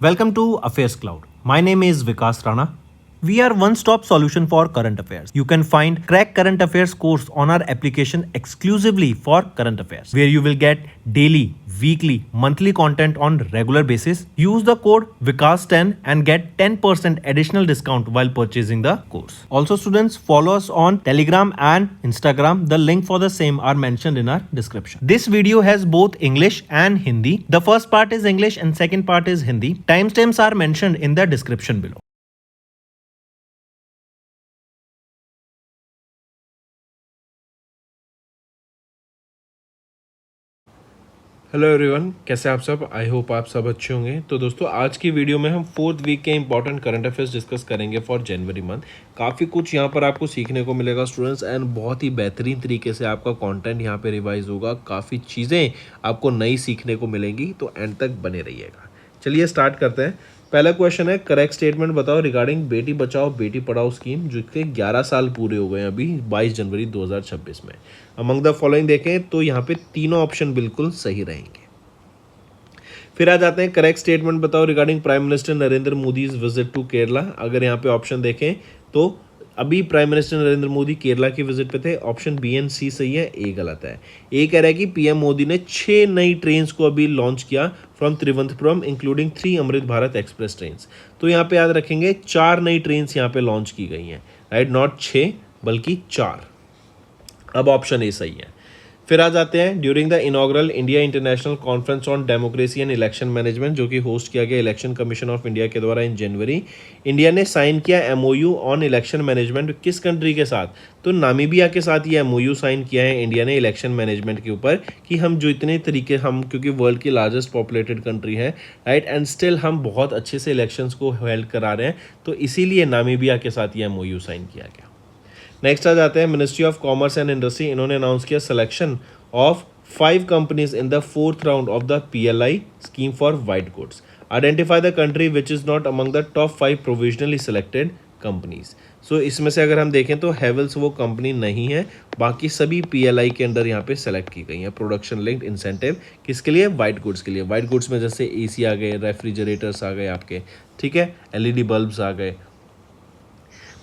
Welcome to Affairs Cloud. My name is Vikas Rana. We are one-stop solution for current affairs. You can find Crack Current Affairs course on our application exclusively for current affairs, where you will get daily, weekly, monthly content on regular basis. Use the code Vikas10 and get 10% additional discount while purchasing the course. Also, students, follow us on Telegram and Instagram. The link for the same are mentioned in our description. This video has both English and Hindi. The first part is English and second part is Hindi. Timestamps are mentioned in the description below. Hello everyone, कैसे आप सब? I hope आप सब अच्छे होंगे। तो दोस्तों, आज की वीडियो में हम 4th वीक के इंपॉर्टेंट करंट अफेयर्स डिस्कस करेंगे फॉर जनवरी मंथ। काफ़ी कुछ यहाँ पर आपको सीखने को मिलेगा स्टूडेंट्स, एंड बहुत ही बेहतरीन तरीके से आपका कंटेंट यहाँ पे रिवाइज होगा। काफ़ी चीज़ें आपको नई सीखने को मिलेंगी, तो एंड तक बने रहिएगा। चलिए स्टार्ट करते हैं। पहला क्वेश्चन है, करेक्ट स्टेटमेंट बताओ रिगार्डिंग बेटी बचाओ बेटी पढ़ाओ स्कीम, जिसके 11 साल पूरे हो गए अभी 22 जनवरी 2026 में। अमंग द फॉलोइंग देखें तो यहाँ पे तीनों ऑप्शन बिल्कुल सही रहेंगे। फिर आ जाते हैं, करेक्ट स्टेटमेंट बताओ regarding prime minister Narendra Modi visit to Kerala. अगर यहाँ पे ऑप्शन देखें तो अभी प्राइम मिनिस्टर नरेंद्र मोदी केरला की विजिट पे थे। ऑप्शन बी एंड सी सही है, ए गलत है। ए कह रहा है कि पीएम मोदी ने 6 नई ट्रेन को अभी लॉन्च किया from Thiruvananthapuram, including 3 Amrit Bharat express train. तो यहाँ पे याद रखेंगे 4 नई ट्रेन यहाँ पे लॉन्च की गई हैं, राइट, नॉट 6 बल्कि 4। अब ऑप्शन ए सही है। फिर आ जाते हैं, during the inaugural India international conference on democracy and election management, जो कि होस्ट किया गया इलेक्शन कमीशन ऑफ इंडिया के द्वारा इन जनवरी, इंडिया ने साइन किया एमओयू ऑन इलेक्शन मैनेजमेंट किस कंट्री के साथ? तो नामीबिया के साथ ये एमओयू साइन किया है इंडिया ने इलेक्शन मैनेजमेंट के ऊपर, कि हम जो इतने तरीके हम, क्योंकि वर्ल्ड की लार्जेस्ट पॉपुलेटेड कंट्री है, राइट, एंड स्टिल हम बहुत अच्छे से इलेक्शंस को हेल्ड करा रहे हैं, तो इसीलिए नामीबिया के साथ ये एमओयू साइन किया गया। नेक्स्ट आ जाते हैं, ministry of commerce and industry, इन्होंने अनाउंस किया selection of 5 companies in the 4th round of the PLI scheme for white goods. Identify the country which is not among the top 5 provisionally selected companies. So इसमें से अगर हम देखें तो हेवल्स वो company नहीं है, बाकी सभी पीएलआई के अंडर यहाँ पे सेलेक्ट की गई हैं। प्रोडक्शन लिंक्ड इंसेंटिव किसके लिए? वाइट गुड्स के लिए। वाइट गुड्स में जैसे एसी आ गए, रेफ्रिजरेटर्स आ गए आपके, ठीक है, एलईडी बल्ब्स आ गए।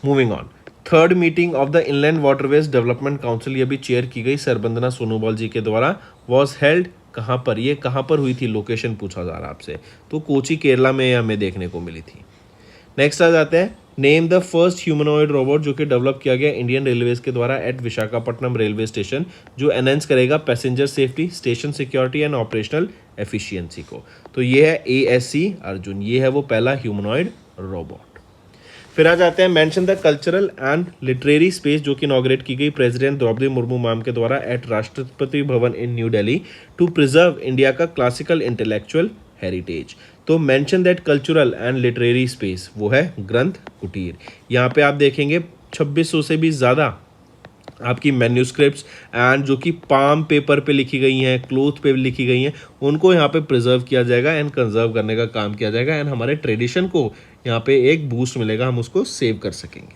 Moving on, 3rd meeting of the inland waterways development council, ये भी चेयर की गई सरबंदना सोनोवाल जी के द्वारा। वॉज हेल्ड कहाँ पर? ये कहाँ पर हुई थी? लोकेशन पूछा जा रहा है आपसे, तो कोची केरला में हमें देखने को मिली थी। नेक्स्ट आ जाते हैं, name the first humanoid robot, जो कि डेवलप किया गया इंडियन रेलवेज के द्वारा एट विशाखापट्टनम रेलवे स्टेशन, जो एनहेंस करेगा passenger safety, station security and operational efficiency को। तो ये है ASC अर्जुन, ये है वो पहला ह्यूमनॉइड रोबोट। फिर आ जाते हैं, mention the cultural and literary space, जो कि इनॉग्रेट की गई प्रेसिडेंट द्रौपदी मुर्मू मैम के द्वारा at Rashtrapati Bhavan in new Delhi to preserve India का क्लासिकल इंटेलेक्चुअल हेरिटेज। तो mention that cultural and literary space, वो है ग्रंथ कुटीर। यहाँ पे आप देखेंगे 2600 से भी ज़्यादा आपकी मैन्यूस्क्रिप्ट्स एंड जो कि पाम पेपर पे लिखी गई हैं, क्लोथ पे लिखी गई हैं, उनको यहाँ पे प्रिजर्व किया जाएगा एंड कंजर्व करने का काम किया जाएगा, एंड हमारे ट्रेडिशन को यहाँ पे एक बूस्ट मिलेगा, हम उसको सेव कर सकेंगे।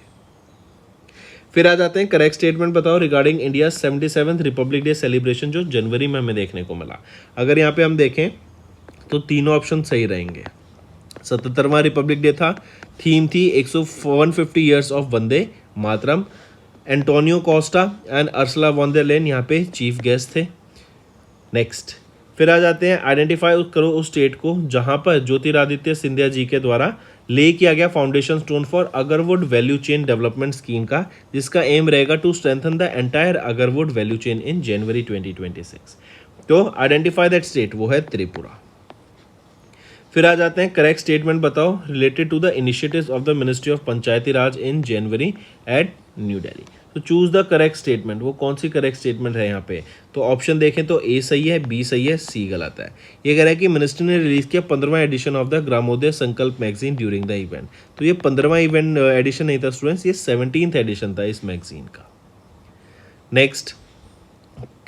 फिर आ जाते हैं, करेक्ट स्टेटमेंट बताओ regarding India 77th Republic day celebration, जो जनवरी में हमें देखने को मिला। अगर यहाँ पे हम देखें तो तीनों ऑप्शन सही रहेंगे। 77वां रिपब्लिक डे था, थीम थी 150 years of Vande Mataram. Antonio Costa and Ursula von der Leyen यहाँ पे चीफ गेस्ट थे। नेक्स्ट, फिर आ जाते हैं, आइडेंटिफाई करो उस स्टेट को जहाँ पर ज्योतिरादित्य सिंधिया जी के द्वारा ले किया गया foundation stone for agarwood value chain development scheme का, जिसका एम रहेगा to strengthen the entire agarwood value chain in January 2026। तो आइडेंटिफाई दैट स्टेट, वो है त्रिपुरा। फिर आ जाते हैं, करेक्ट स्टेटमेंट बताओ related to the initiatives of the ministry of Panchayati Raj in January at New Delhi. तो चूज द करेक्ट स्टेटमेंट, वो कौन सी करेक्ट स्टेटमेंट है यहाँ पे? तो ऑप्शन देखें तो ए सही है, बी सही है, सी गलत है। ये कह रहा है कि मिनिस्ट्री ने रिलीज किया 15वां एडिशन ऑफ द ग्रामोदय संकल्प मैगजीन ड्यूरिंग द इवेंट। तो ये 15वां इवेंट एडिशन नहीं था स्टूडेंट्स, ये 17th एडिशन था इस मैगजीन का। Next,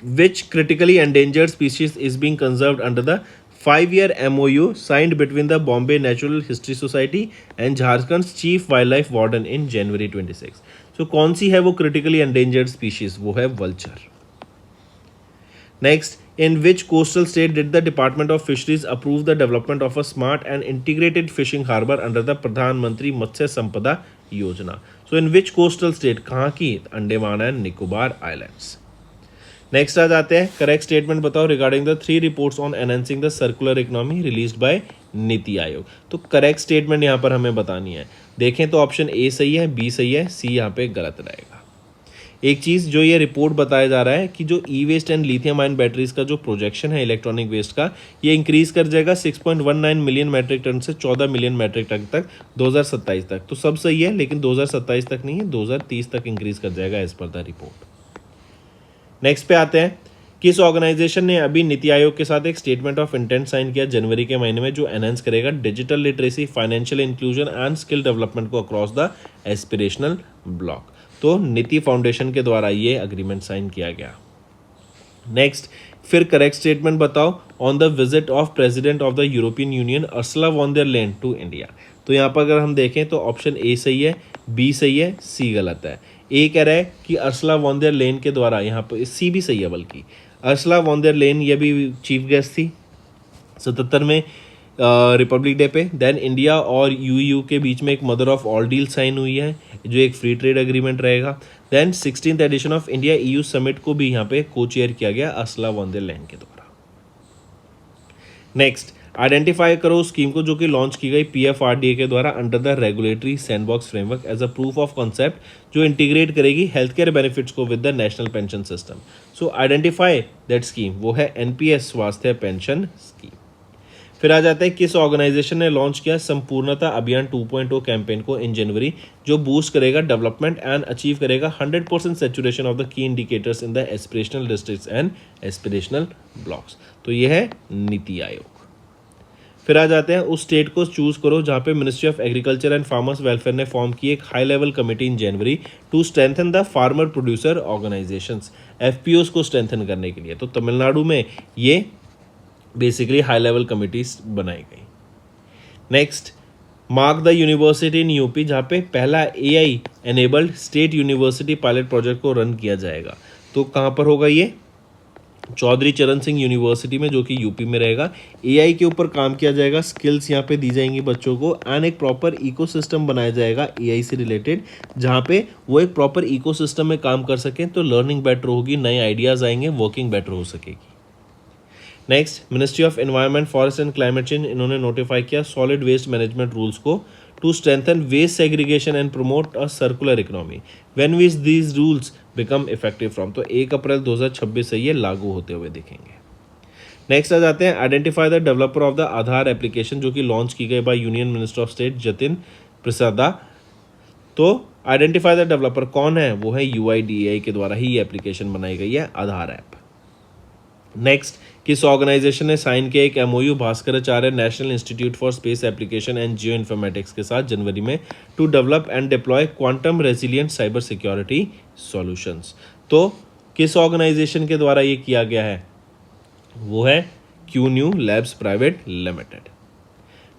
which critically endangered species is being conserved under the 5-year MOU signed between the Bombay Natural History Society and Jharkhand Chief Wildlife Warden in January 26। So कौन सी है वो critically endangered species? वो है vulture. Next, in which coastal state did the Department of Fisheries approve the development of a smart and integrated fishing harbor under the Pradhan Mantri Matsya Sampada Yojana? So in which coastal state? कहाँ की? Andaman and Nicobar islands. Next आ जाते हैं, correct statement बताओ regarding the 3 reports on enhancing the circular economy released by NITI Aayog. तो correct statement यहाँ पर हमें बतानी है. देखें तो ऑप्शन ए सही है, बी सही है, सी यहाँ पे गलत रहेगा. एक चीज़ जो ये रिपोर्ट बताया जा रहा है कि जो E waste and lithium ion batteries का जो प्रोजेक्शन है इलेक्ट्रॉनिक वेस्ट का, ये इंक्रीज कर जाएगा 6.19 मिलियन मैट्रिक टन से 14 मिलियन मैट्रिक टन तक 2027 तक. तो सब सही है, लेकिन 2027 तक नहीं है, 2030 तक इंक्रीज कर जाएगा एज पर द रिपोर्ट. नेक्स्ट पे आते हैं, किस ऑर्गेनाइजेशन ने अभी नीति आयोग के साथ एक स्टेटमेंट ऑफ इंटेंट साइन किया जनवरी के महीने में, जो एनहांस करेगा digital literacy, financial inclusion and skill development को अक्रॉस द एस्पिरेशनल ब्लॉक. तो नीति फाउंडेशन के द्वारा ये अग्रीमेंट साइन किया गया. नेक्स्ट, फिर करेक्ट स्टेटमेंट बताओ on the visit of president of the European Union Ursula von der Leyen to India. तो यहाँ पर अगर हम देखें तो ऑप्शन ए सही है, बी सही है, सी गलत है. ए कह रहा है कि अर्सुला वॉन देर लेन के द्वारा, यहाँ पर सी भी सही है, बल्कि अर्सुला वॉन देर लेन ये भी चीफ गेस्ट थी 77 में रिपब्लिक डे पे. देन इंडिया और यूयू के बीच में एक मदर ऑफ ऑल डील साइन हुई है, जो एक फ्री ट्रेड एग्रीमेंट रहेगा. Then 16th edition of India EU summit को भी यहाँ पे को चेयर किया गया अर्सुला वॉन देर लेन के द्वारा. नेक्स्ट, आइडेंटिफाई करो स्कीम को जो कि लॉन्च की गई पीएफआरडीए के द्वारा under the regulatory sandbox framework as a proof of concept, जो इंटीग्रेट करेगी हेल्थ केयर बेनिफिट्स को with the national pension system. So identify that scheme, वो है एनपीएस स्वास्थ्य पेंशन स्कीम. फिर आ जाता है, किस ऑर्गेनाइजेशन ने लॉन्च किया संपूर्णता अभियान 2.0 कैंपेन को इन जनवरी, जो बूस्ट करेगा डेवलपमेंट एंड अचीव करेगा 100% saturation of the key indicators in the aspirational districts and aspirational blocks. तो ये है नीति आयोग. फिर आ जाते हैं, उस स्टेट को चूज करो जहाँ पे ministry of agriculture and farmers welfare ने फॉर्म की एक high level committee in January to strengthen the farmer producer organisations, FPOs को स्ट्रेंथन करने के लिए. तो तमिलनाडु में ये बेसिकली हाई लेवल कमिटीज बनाई गई. Next, mark the university in UP, जहाँ पे पहला AI enabled state university pilot project को रन किया जाएगा. तो कहाँ पर होगा ये? चौधरी चरण सिंह यूनिवर्सिटी में, जो कि यूपी में रहेगा. एआई के ऊपर काम किया जाएगा, स्किल्स यहाँ पे दी जाएंगी बच्चों को, एंड एक प्रॉपर इकोसिस्टम बनाया जाएगा एआई से रिलेटेड, जहाँ पे वो एक प्रॉपर इकोसिस्टम में काम कर सकें. तो लर्निंग बेटर होगी, नए आइडियाज़ आएंगे, वर्किंग बेटर हो सकेगी. Next, ministry of environment forest and climate change, इन्होंने नोटिफाई किया सॉलिड वेस्ट मैनेजमेंट रूल्स को to strengthen waste segregation and promote a circular economy. When will these rules become effective from? तो 1 अप्रैल 2026 से ये लागू होते हुए दिखेंगे. नेक्स्ट आ जाते हैं, identify the developer of the Aadhaar application, जो कि लॉन्च की गई by union minister of state Jitin Prasada. तो आइडेंटिफाई द डेवलपर कौन है? वो है यूआईडीएआई के द्वारा ही ये एप्लीकेशन बनाई गई है, आधार ऐप. नेक्स्ट, किस ऑर्गेनाइजेशन ने साइन किया एक MOU Bhaskaracharya national institute for space application and geo informatics के साथ जनवरी में to develop and deploy quantum resilient cyber security solutions. तो किस ऑर्गेनाइजेशन के द्वारा ये किया गया है? वो है क्यून्यू लैब्स प्राइवेट लिमिटेड.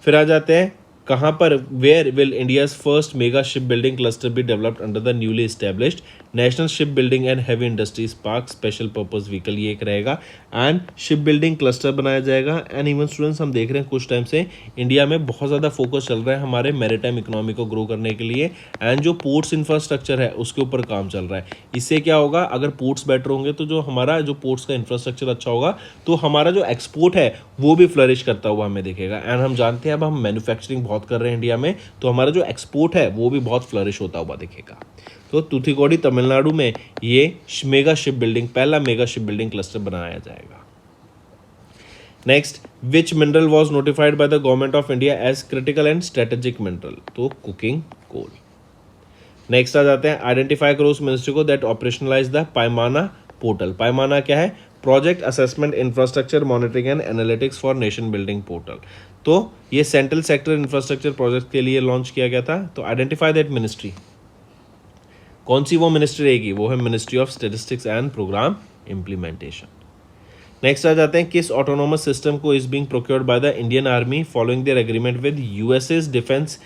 फिर आ जाते हैं, कहाँ पर where will India's first mega ship building cluster be developed under the newly established national ship building and heavy industries park special purpose vehicle, ये एक रहेगा. एंड शिप बिल्डिंग क्लस्टर बनाया जाएगा. एंड इवन स्टूडेंट्स, हम देख रहे हैं कुछ टाइम से इंडिया में बहुत ज़्यादा फोकस चल रहा है हमारे मैरीटाइम इकोनॉमी को ग्रो करने के लिए, एंड जो पोर्ट्स इंफ्रास्ट्रक्चर है उसके ऊपर काम चल रहा है. इससे क्या होगा, अगर पोर्ट्स बेटर होंगे तो जो हमारा जो पोर्ट्स का इंफ्रास्ट्रक्चर अच्छा होगा तो हमारा जो एक्सपोर्ट है वो भी फ्लरिश करता हुआ हमें दिखेगा. एंड हम जानते हैं अब हम मैन्युफैक्चरिंग बहुत कर रहे हैं इंडिया में, तो हमारा जो एक्सपोर्ट है वो भी बहुत फ्लरिश होता हुआ दिखेगा. तो तूथीकोडी तमिलनाडु में ये मेगा शिप बिल्डिंग, पहला मेगा शिप बिल्डिंग क्लस्टर बनाया जाएगा. Next, which mineral was notified by the government of India as critical and strategic mineral? तो कुकिंग कोल. नेक्स्ट आ जाते हैं, आइडेंटिफाई करो उस मिनिस्ट्री को that operationalise the Paimana portal. Paimana क्या है? Project assessment infrastructure monitoring and analytics for nation building portal. तो ये सेंट्रल सेक्टर इंफ्रास्ट्रक्चर प्रोजेक्ट के लिए लॉन्च किया गया था. तो आइडेंटिफाई दैट मिनिस्ट्री. कौन सी वो मिनिस्ट्री रहेगी? वो है ministry of statistics and programme implementation. Next आ जाते हैं, किस ऑटोनोमस सिस्टम को is being procured by the Indian army following their agreement with US's defence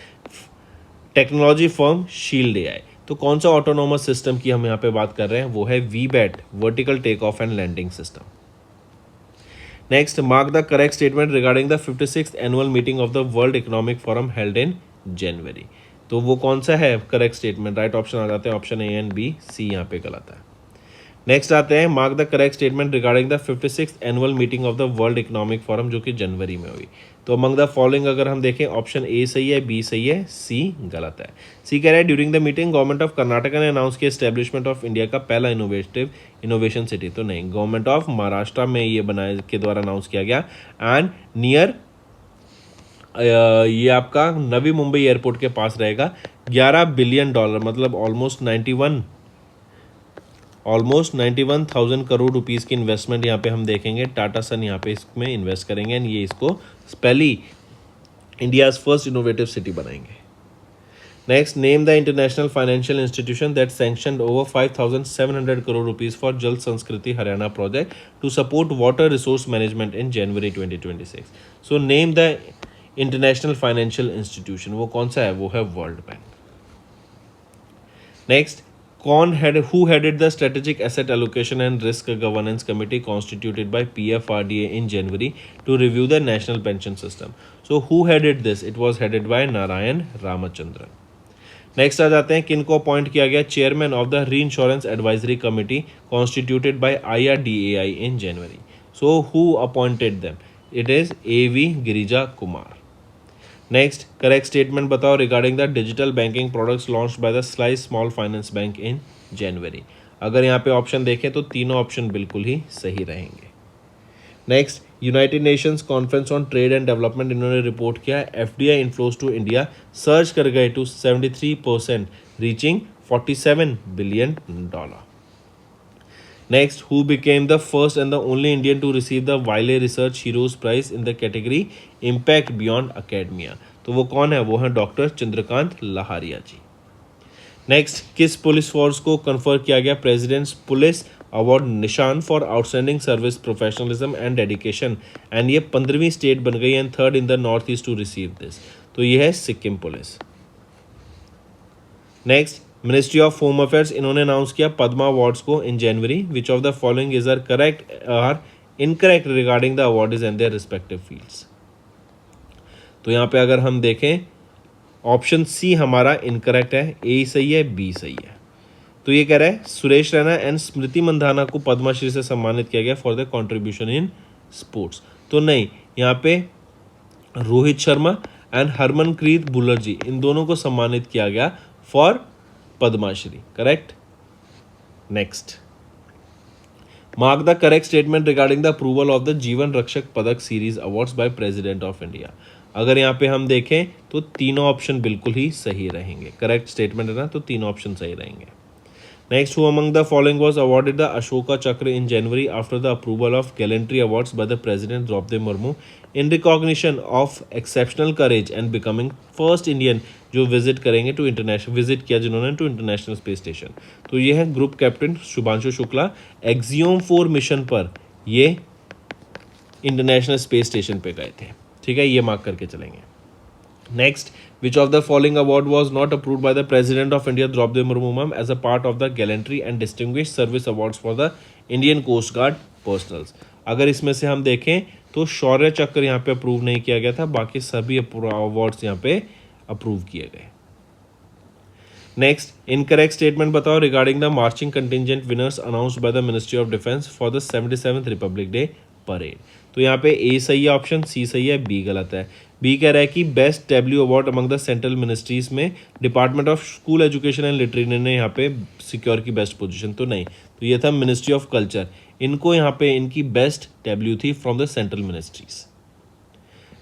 technology firm Shield AI. तो कौन सा ऑटोनोमस सिस्टम की हम यहाँ पे बात कर रहे हैं? वो है VBAT, vertical take off and landing system. Next, mark the correct statement regarding the 56th annual meeting of the World Economic Forum held in January. तो वो कौन सा है करेक्ट स्टेटमेंट? राइट ऑप्शन आ जाते हैं option A and B, C यहाँ पे गलत है। नेक्स्ट आते हैं, mark the correct statement regarding the 56th annual meeting of the World Economic Forum जो कि जनवरी में हुई। तो अमंग द फॉलोइंग अगर हम देखें, ऑप्शन ए सही है, बी सही है, सी गलत है। सी कह रहा है during the meeting government of Karnataka ने अनाउंस किया एस्टेब्लिशमेंट ऑफ इंडिया का पहला इनोवेशन सिटी। तो नहीं, गवर्नमेंट ऑफ महाराष्ट्र में ये बनाए के द्वारा अनाउंस किया गया। एंड नियर ये आपका नवी मुंबई एयरपोर्ट के पास रहेगा। $11 बिलियन मतलब ऑलमोस्ट 91,000 करोड़ रुपीस की इन्वेस्टमेंट यहाँ पे हम देखेंगे। टाटा सन यहाँ पे इसमें इन्वेस्ट करेंगे एंड ये इसको पहली इंडियाज फर्स्ट इनोवेटिव सिटी बनाएंगे। Next, name the international financial institution that sanctioned over 5,700 crore rupees for Jal Sanskriti Haryana project to support water resource management in January 2026। So name the international financial institution, वो कौन सा है? वो है world bank. Next, who headed the strategic asset allocation and risk governance committee constituted by PFRDA in January to review the national pension system? So who headed this? It was headed by Narayan Ramachandran. Next आ जाते हैं, किन को appoint किया गया chairman of the reinsurance advisory committee constituted by IRDAI in January. So who appointed them? It is AV Girija Kumar. Next, correct statement बताओ regarding the digital banking products launched by the Slice small finance bank in January. अगर यहाँ पे option देखें तो तीनों option बिल्कुल ही सही रहेंगे। Next, united nations conference on trade and development इन्होंने रिपोर्ट किया FDI inflows to India surge कर गए to 73%, reaching $47 billion. Next, who became the first and the only Indian to receive the Wiley Research Heroes Prize in the category Impact Beyond Academia? तो वो कौन है? वो है doctor Chandrakant Lahariya ji. Next, किस police force को कन्फर किया गया president's police award Nishan for outstanding service professionalism and dedication? And ये 15वीं स्टेट बन गई and third in the north east to receive this. तो ये है Sikkim police. Next, ministry of home affairs इन्होंने अनाउंस किया पद्मा अवार्ड्स को in January. Which of the following is are correct or incorrect regarding the award and their respective fields? तो यहाँ पे अगर हम देखें ऑप्शन सी हमारा इनकरेक्ट है, ए सही है, बी सही है। तो ये कह रहा है सुरेश रैना एंड स्मृति मंधाना को पद्मश्री से सम्मानित किया गया for the contribution in sports. तो नहीं, यहाँ पे रोहित शर्मा एंड हरमनप्रीत भुल्लर जी इन दोनों को सम्मानित किया गया for Padma Shri. Correct. Next, mark the correct statement regarding the approval of the Jeevan Rakshak Padak series awards by president of India. अगर यहाँ पे हम देखें तो तीनों ऑप्शन बिल्कुल ही सही रहेंगे। करेक्ट स्टेटमेंट है ना, तो तीनों ऑप्शन सही रहेंगे। Next, who among the following was awarded the Ashoka Chakra in January after the approval of gallantry awards by the president Droupadi Murmu in recognition of exceptional courage and becoming first Indian जो visit करेंगे to international visit किया जिन्होंने to international space station. तो ये है group captain Shubhanshu Shukla, Axiom 4 mission पर ये international space station पे गए थे। ठीक है, ये मार्क करके चलेंगे। Next, which of the following award was not approved by the President of India Draupadi Murmu ma'am as a part of the Gallantry and Distinguished Service Awards for the Indian Coast Guard Personals? अगर इसमें से हम देखें तो शौर्य चक्र यहाँ पे approve नहीं किया गया था, बाकी सभी अवार्ड्स यहाँ पे अप्रूव किए गए। नेक्स्ट, इनकरेक्ट स्टेटमेंट बताओ regarding the marching contingent winners announced by the ministry of defence for the 77th Republic day parade. तो यहाँ पे ए सही है ऑप्शन, सी सही है, बी गलत है। बी कह रहा है कि best W award among the central ministries में department of school education and literature ने यहाँ पे सिक्योर की बेस्ट पोजीशन। तो नहीं, तो ये था मिनिस्ट्री ऑफ कल्चर, इनको यहाँ पे इनकी बेस्ट डब्ल्यू थी from the central ministries.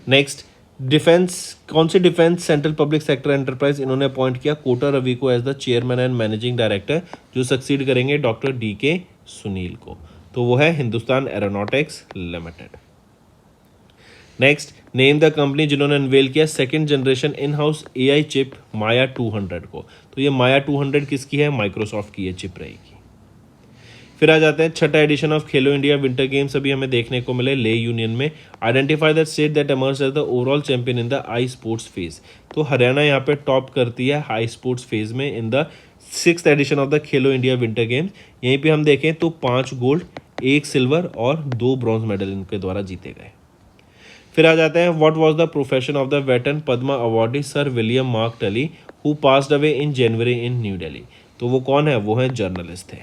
Next, defence, कौन सी defence central public sector enterprise इन्होंने अपॉइंट किया कोटा रवि को as the chairman and managing director, जो सक्सीड करेंगे डॉक्टर DK सुनील को। तो वो है Hindustan aeronautics limited. Next, name the company जिन्होंने अनवेल किया second generation in house AI chip Maya 200 को। तो ये माया 200 किसकी है? माइक्रोसॉफ्ट की ये चिप रहेगी। फिर आ जाते हैं छठा edition of Khelo India winter games अभी हमें देखने को मिले ले यूनियन में। Identify the state that emerge as the overall champion in the ice sports phase. तो हरियाणा यहाँ पे टॉप करती है हाई स्पोर्ट्स फेज में in the 6th edition of the Khelo India winter games. यहीं पे हम देखें तो 5 गोल्ड, 1 सिल्वर और 2 ब्रॉन्ज मेडल इनके द्वारा जीते गए। फिर आ जाते हैं what was the profession of the veteran Padma awardee Sir William Mark Tully who passed away in January in new Delhi. तो वो कौन है? वो है जर्नलिस्ट थे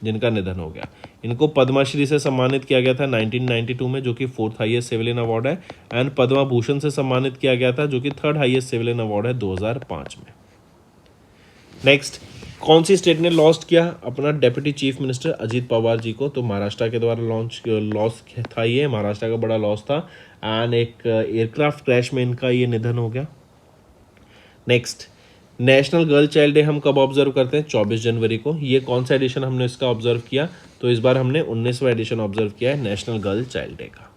जिनका निधन हो गया। इनको पद्मश्री से सम्मानित किया गया था 1992 में, जो कि 4th हाईएस्ट सिविलियन अवार्ड है, एंड पद्मा भूषण से सम्मानित किया गया था जो कि 3rd हाईएस्ट सिविलियन अवार्ड है 2005 में। नेक्स्ट, कौन सी स्टेट ने लॉस्ट किया अपना deputy chief minister Ajit Pawar ji को? तो महाराष्ट्र के द्वारा लॉस था, ये महाराष्ट्र का बड़ा लॉस था, एंड एक एयरक्राफ्ट क्रैश में इनका ये निधन हो गया। Next, national girl child day हम कब ऑब्जर्व करते हैं? 24 जनवरी को। ये कौन सा एडिशन हमने इसका ऑब्जर्व किया? तो इस बार हमने 19वां एडिशन ऑब्जर्व किया है नेशनल गर्ल चाइल्ड डे का।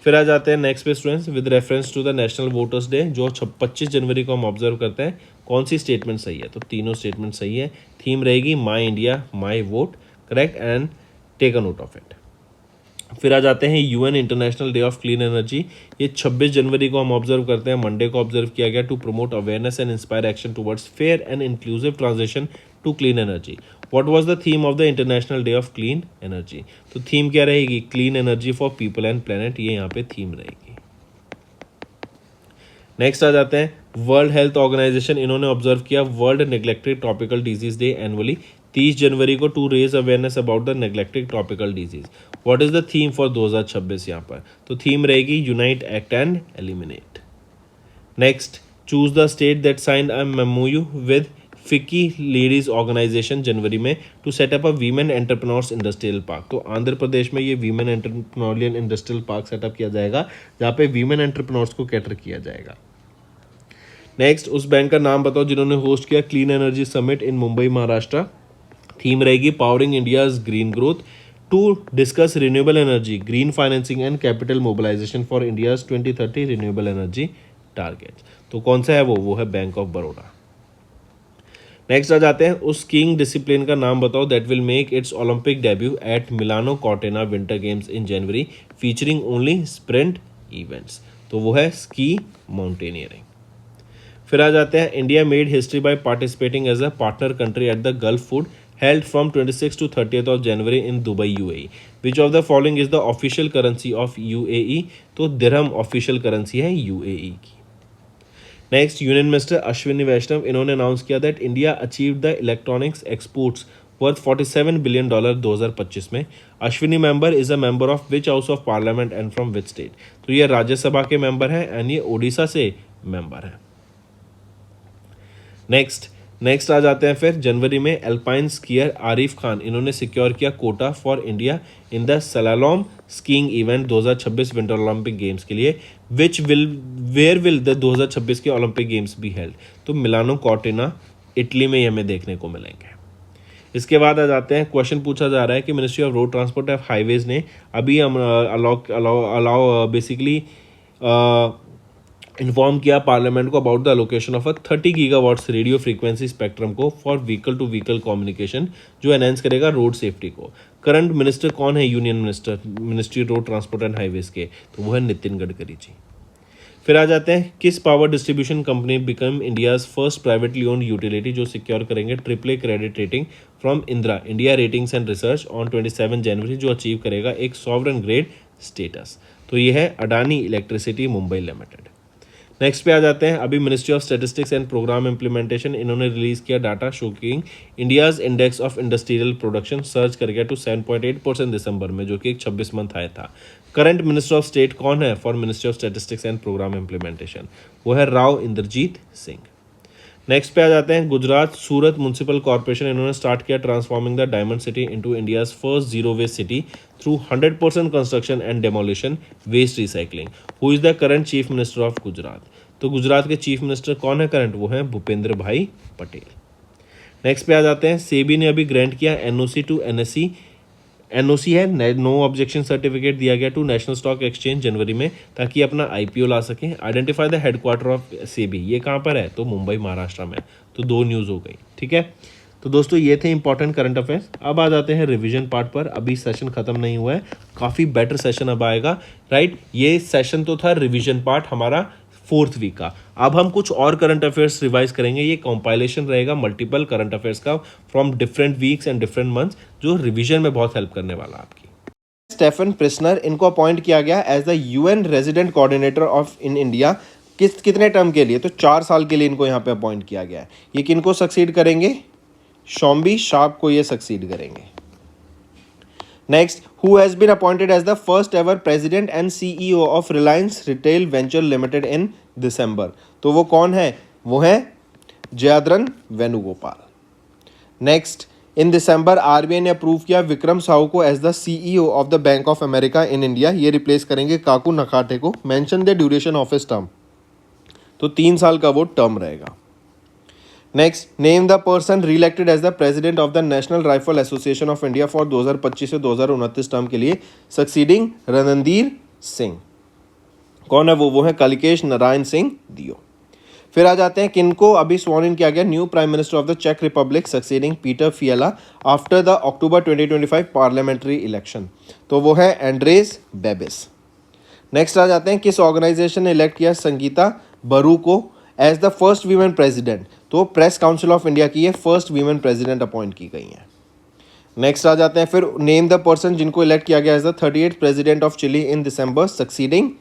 फिर आ जाते हैं नेक्स्ट पे students, with reference to the national voters day जो 25 जनवरी को हम ऑब्जर्व करते हैं, कौन सी स्टेटमेंट सही है? तो तीनों स्टेटमेंट सही है। थीम रहेगी my India my vote, correct, and take a note of it. फिर आ जाते हैं UN international day of clean energy. ये 26 जनवरी को हम ऑब्जर्व करते हैं, मंडे को ऑब्जर्व किया गया, to promote awareness and inspire action towards fair and inclusive transition to clean energy. What was the theme of the international day of clean energy? तो theme क्या रहेगी? Clean energy for people and planet, ये यहाँ पे theme रहेगी। Next आ जाते हैं वर्ल्ड हेल्थ ऑर्गेनाइजेशन, इन्होंने ऑब्जर्व किया world neglected tropical disease day annually 30 जनवरी को, to raise awareness about the neglected tropical disease. What is the theme for 2026 यहाँ पर? तो थीम रहेगी unite, act and eliminate. Next, choose the state that signed a MoU with FICCI ladies organisation जनवरी में to set up a women entrepreneurs industrial park. तो आंध्र प्रदेश में ये women entrepreneurial industrial park set up किया जाएगा जहाँ पे वीमेन एंटरप्रेन्योर्स को कैटर किया जाएगा। नेक्स्ट, उस बैंक का नाम बताओ जिन्होंने होस्ट किया clean energy summit in Mumbai Maharashtra. Theme रहेगी powering India's green growth to discuss renewable energy, green financing and capital mobilisation for India's 2030 renewable energy target. तो कौन सा है वो है बैंक ऑफ बड़ौदा। नेक्स्ट आ जाते हैं उस स्कीइंग डिसिप्लिन का नाम बताओ that will make its Olympic debut at Milano Cortina winter games in January featuring only sprint events. तो वो है स्की माउंटेनियरिंग। फिर आ जाते हैं India made history by participating as a partner country at the gulf food held from 26 to 30th of January in Dubai, UAE. Which of the following is the official currency of UAE? तो दिरहम official currency है UAE की। Next, union minister Ashwini वैष्णव, इन्होंने announce किया that India achieve the electronics exports worth $47 billion 2025 में। Ashwini member is a member of which house of parliament and from which state? तो ये राज्यसभा के member हैं एंड ये ओडिशा से मेंबर हैं। नेक्स्ट आ जाते हैं फिर जनवरी में एल्पाइन स्कीयर आरिफ खान, इन्होंने सिक्योर किया quota for India in the slalom skiing event 2026 winter Olympic games के लिए। वेयर विल द 2026 के ओलंपिक गेम्स बी हेल्ड? तो मिलानो कॉर्टिना इटली में हमें देखने को मिलेंगे। इसके बाद आ जाते हैं, क्वेश्चन पूछा जा रहा है कि ministry of road transport of highways ने अभी अलाउ बेसिकली इन्फॉर्म किया पार्लियामेंट को about the allocation of a 30 gigawatts radio frequency spectrum को for vehicle to vehicle communication, जो एनहेंस करेगा रोड सेफ्टी को। करंट मिनिस्टर कौन है union minister ministry road transport and highways के? तो वो है नितिन गडकरी जी। फिर आ जाते हैं किस power distribution company become India's first privately owned utility, जो सिक्योर करेंगे AAA credit rating from Indira India ratings and research on 27 जनवरी, जो अचीव करेगा एक सॉवरन ग्रेड स्टेटस। तो ये है Adani electricity Mumbai limited. Next पे आ जाते हैं, अभी ministry of statistics and programme implementation, इन्होंने रिलीज किया data showing India's index of industrial production surge कर गया टू 7.8% दिसंबर में, जो कि एक 26 मंथ आया था। करंट मिनिस्टर ऑफ स्टेट कौन है for ministry of statistics and programme implementation? वो है राव इंद्रजीत सिंह। नेक्स्ट पे आ जाते हैं गुजरात सूरत म्यूनसिपल कॉर्पोरेशन, इन्होंने स्टार्ट किया transforming the diamond city into India's first zero waste city through 100% construction and demolition waste recycling. Who is the current chief minister of Gujarat? तो गुजरात के चीफ मिनिस्टर कौन है करंट? वो है भूपेंद्र भाई पटेल। नेक्स्ट पे आ जाते हैं, सेबी ने अभी ग्रांट किया एनओसी टू एनएससी, एनओसी है नो ऑब्जेक्शन सर्टिफिकेट दिया गया टू नेशनल स्टॉक एक्सचेंज जनवरी में, ताकि अपना आईपीओ ला सकें। Identify the headquarter of SEBI, ये कहाँ पर है? तो मुंबई महाराष्ट्र में। तो 2 न्यूज़ हो गई, ठीक है। तो दोस्तों ये थे इंपॉर्टेंट करंट अफेयर्स। अब आ जाते हैं रिवीजन पार्ट पर। अभी सेशन खत्म नहीं हुआ है, काफ़ी बेटर सेशन अब आएगा, राइट। ये सेशन तो था रिवीजन पार्ट हमारा 4th वीक का। अब हम कुछ और करंट अफेयर्स रिवाइज करेंगे। ये कंपाइलेशन रहेगा मल्टीपल करंट अफेयर्स का from different weeks and different months, जो रिवीजन में बहुत हेल्प करने वाला आपकी। स्टेफन प्रिसनर, इनको अपॉइंट किया गया as the UN resident coordinator of in India. कितने टर्म के लिए? तो 4 साल के लिए इनको यहाँ पे अपॉइंट किया गया है। ये किनको सक्सीड करेंगे? शॉम्बी शार्प को ये सक्सीड करेंगे। Next, who has been appointed as the first ever president and CEO of Reliance retail venture limited in December. तो वो कौन है? वो है Jayadran Venugopal. Next, in December RBI ने अप्रूव किया विक्रम साहू को as the CEO of the bank of America in India. ये रिप्लेस करेंगे काकू नखाटे को। Mention the duration of his term, तो 3 साल का वो टर्म रहेगा। Next, name the person reelected as the president of the national rifle association of India for 2025 से 2029 term के लिए, सक्सीडिंग रणधीर सिंह। कौन है वो? वो है कलिकेश नारायण सिंह दियो। फिर आ जाते हैं किनको अभी स्वॉर्न इन किया गया new prime minister of the चेक republic succeeding Peter Fiala after the October 2025 parliamentary election. तो वो है एंड्रेस बेबिस। नेक्स्ट आ जाते हैं किस ऑर्गेनाइजेशन ने इलेक्ट किया संगीता बरू को as the first women president. तो प्रेस काउंसिल ऑफ इंडिया की ये फर्स्ट वीमेन प्रेसिडेंट अपॉइंट की गई हैं। नेक्स्ट आ जाते हैं फिर नेम द पर्सन जिनको इलेक्ट किया गया as the 38th president of Chile in December succeeding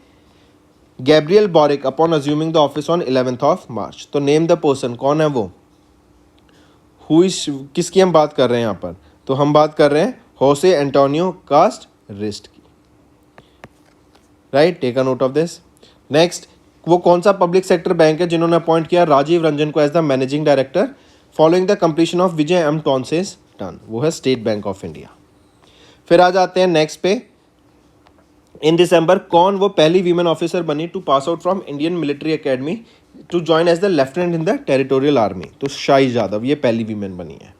Gabriel Boric upon assuming the office on 11th of March. तो नेम द पर्सन, कौन है वो? हु इज, किसकी हम बात कर रहे हैं यहाँ पर? तो हम बात कर रहे हैं होसे एंटोनियो कास्ट रिस्ट की। Right, take a note of this. Next, वो कौन सा पब्लिक सेक्टर बैंक है जिन्होंने अपॉइंट किया राजीव रंजन को as the managing director following the completion of Vijay M Tonse's term? वो है स्टेट बैंक ऑफ इंडिया। फिर आ जाते हैं नेक्स्ट पे, इन दिसंबर कौन वो पहली वीमेन ऑफिसर बनी to pass out from Indian military academy to join as the lieutenant in the territorial army? तो शाही यादव ये पहली वीमेन बनी है।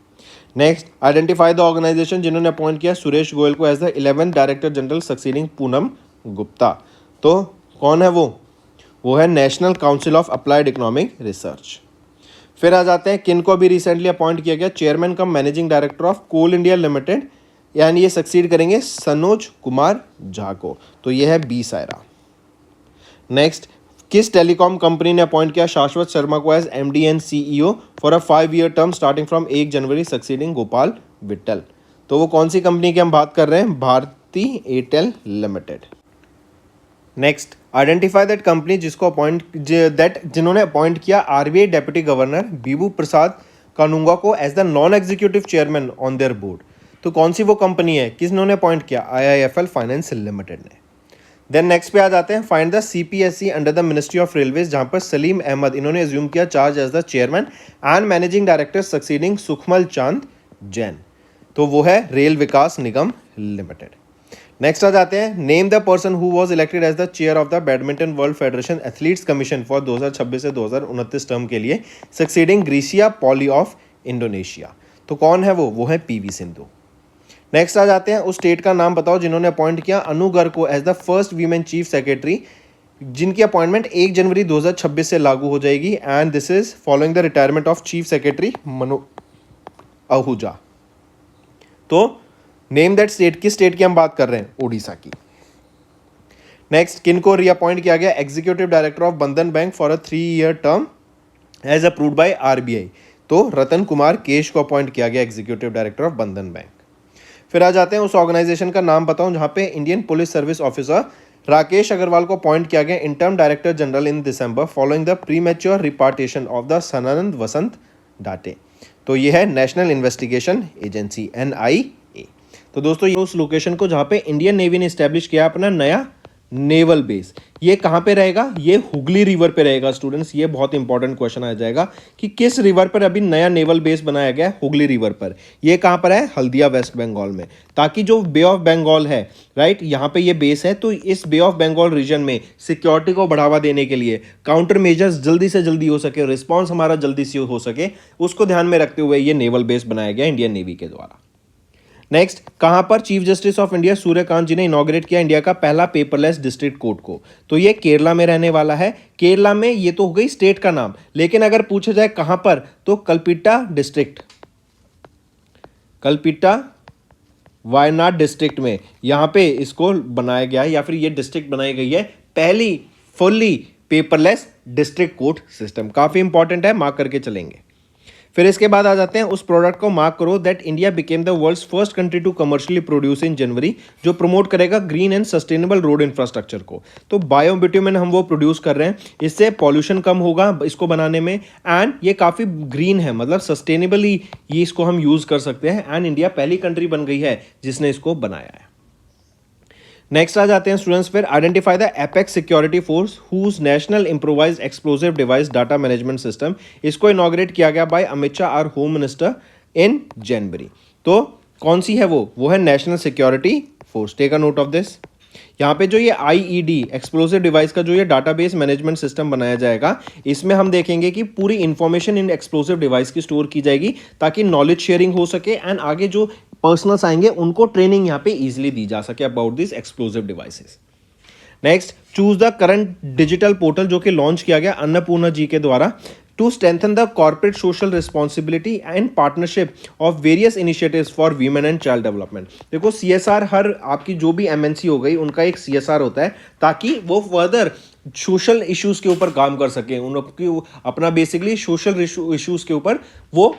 नेक्स्ट, आइडेंटिफाई द ऑर्गेनाइजेशन जिन्होंने अपॉइंट किया सुरेश गोयल को as the 11th director general succeeding Poonam Gupta. तो कौन है वो? वो है national council of applied economic research. फिर आ जाते हैं किनको अभी रिसेंटली अपॉइंट किया गया chairman cum managing director of coal India limited, यानी ये सक्सीड करेंगे सनोज कुमार झा को। तो ये है बी सायरा। नेक्स्ट, किस टेलीकॉम कंपनी ने अपॉइंट किया शाश्वत शर्मा को as MD and CEO for a 5-year term starting from 1 January succeeding Gopal Vittal? तो वो कौन सी कंपनी की हम बात कर रहे हैं? Bharti Airtel limited. Next, identify that company जिसको जिन्होंने अपॉइंट किया RBI deputy governor Bibhu Prasad Kanungo को as the non executive chairman on their board. तो कौन सी वो कंपनी है, किसने अपॉइंट किया? आईआईएफएल फाइनेंस लिमिटेड ने। देन नेक्स्ट पे आ जाते हैं find the CPSC under the ministry of railways, जहां पर सलीम अहमद इन्होंने एज्यूम किया charge as the chairman and managing director succeeding Sukhmal Chand Jain. तो वो है रेल विकास निगम लिमिटेड। नेक्स्ट आ जाते हैं name the person who was elected as the chair of the badminton world federation athletes commission for 2026 से 2029 टर्म के लिए succeeding Greysia Polii of Indonesia. तो कौन है वो? है पीवी सिंधु। नेक्स्ट आ जाते हैं उस स्टेट का नाम बताओ जिन्होंने अपॉइंट किया अनु गर्ग को as the first women chief secretary, जिनकी अपॉइंटमेंट 1 जनवरी 2026 से लागू हो जाएगी and this is following the retirement of chief secretary Manu Ahuja. तो नेम दैट स्टेट, किस स्टेट की हम बात कर रहे हैं? ओडिशा की। नेक्स्ट, किनको रीअपॉइंट किया गया executive director of Bandhan bank for a 3-year term as approved by RBI? तो रतन कुमार केश को अपॉइंट किया गया executive director of Bandhan bank. फिर आ जाते हैं उस ऑर्गेनाइजेशन का नाम बताओ जहां पे Indian police service officer Rakesh Agarwal को अपॉइंट किया गया interim director general in December following the premature repatriation of the Sadanand Vasant Date. तो ये है नेशनल इन्वेस्टिगेशन एजेंसी NIA। तो दोस्तों ये उस लोकेशन को जहां पे इंडियन नेवी ने इस्टेब्लिश किया अपना नया नेवल बेस, ये कहाँ पे रहेगा? ये हुगली रिवर पे रहेगा स्टूडेंट्स। ये बहुत इंपॉर्टेंट क्वेश्चन आ जाएगा कि किस रिवर पर अभी नया नेवल बेस बनाया गया है? हुगली रिवर पर। ये कहाँ पर है? हल्दिया वेस्ट बंगाल में, ताकि जो बे ऑफ बंगाल है, राइट, यहाँ पे ये बेस है, तो इस बे ऑफ बंगाल रीजन में सिक्योरिटी को बढ़ावा देने के लिए काउंटर मेजर्स जल्दी से जल्दी हो सके, रिस्पॉन्स हमारा जल्दी से हो सके, उसको ध्यान में रखते हुए ये नेवल बेस बनाया गया इंडियन नेवी के द्वारा। नेक्स्ट, कहां पर chief justice of India Suryakant ji ने इनॉग्रेट किया इंडिया का पहला पेपरलेस डिस्ट्रिक्ट कोर्ट को? तो ये केरला में रहने वाला है। केरला में, ये तो हो गई स्टेट का नाम, लेकिन अगर पूछा जाए कहां पर, तो कल्पिट्टा डिस्ट्रिक्ट, कल्पिट्टा वायनाड डिस्ट्रिक्ट में यहां पे इसको बनाया गया है, या फिर ये डिस्ट्रिक्ट बनाई गई है पहली fully paperless district court system. काफी इंपॉर्टेंट है, मार्क करके चलेंगे। फिर इसके बाद आ जाते हैं उस प्रोडक्ट को मार्क करो that India became the world's first country to commercially produce in January, जो प्रमोट करेगा green and sustainable road infrastructure को। तो बायो बिट्यूमेन हम वो प्रोड्यूस कर रहे हैं, इससे पॉल्यूशन कम होगा इसको बनाने में, एंड ये काफ़ी ग्रीन है, मतलब सस्टेनेबली ये इसको हम यूज़ कर सकते हैं, एंड इंडिया पहली कंट्री बन गई है जिसने इसको बनाया है। नेक्स्ट आ जाते हैं स्टूडेंट्स, फिर identify the apex security force whose national improvised explosive device data management system. इसको इनॉग्रेट किया गया by Amit Shah our home minister in January. तो कौन सी है वो है national security force. Take a note of this. यहाँ पे जो ये आईईडी एक्सप्लोसिव डिवाइस का जो ये डाटाबेस मैनेजमेंट सिस्टम बनाया जाएगा, इसमें हम देखेंगे कि पूरी इंफॉर्मेशन इन एक्सप्लोसिव डिवाइस की स्टोर की जाएगी ताकि नॉलेज शेयरिंग हो सके, एंड आगे जो पर्सनल्स आएंगे उनको ट्रेनिंग यहाँ पे इजीली दी जा सके about this explosive devices. Next, choose the current digital portal जो कि लॉन्च किया गया अन्नपूर्णा जी के द्वारा to strengthen the corporate social responsibility and partnership of various initiatives for women and child development. देखो सीएसआर हर आपकी जो भी एमएनसी हो गई उनका एक सीएसआर होता है ताकि वो फर्दर सोशल इश्यूज के ऊपर काम कर सके, उनकी अपना बेसिकली सोशल इश्यूज के ऊपर वो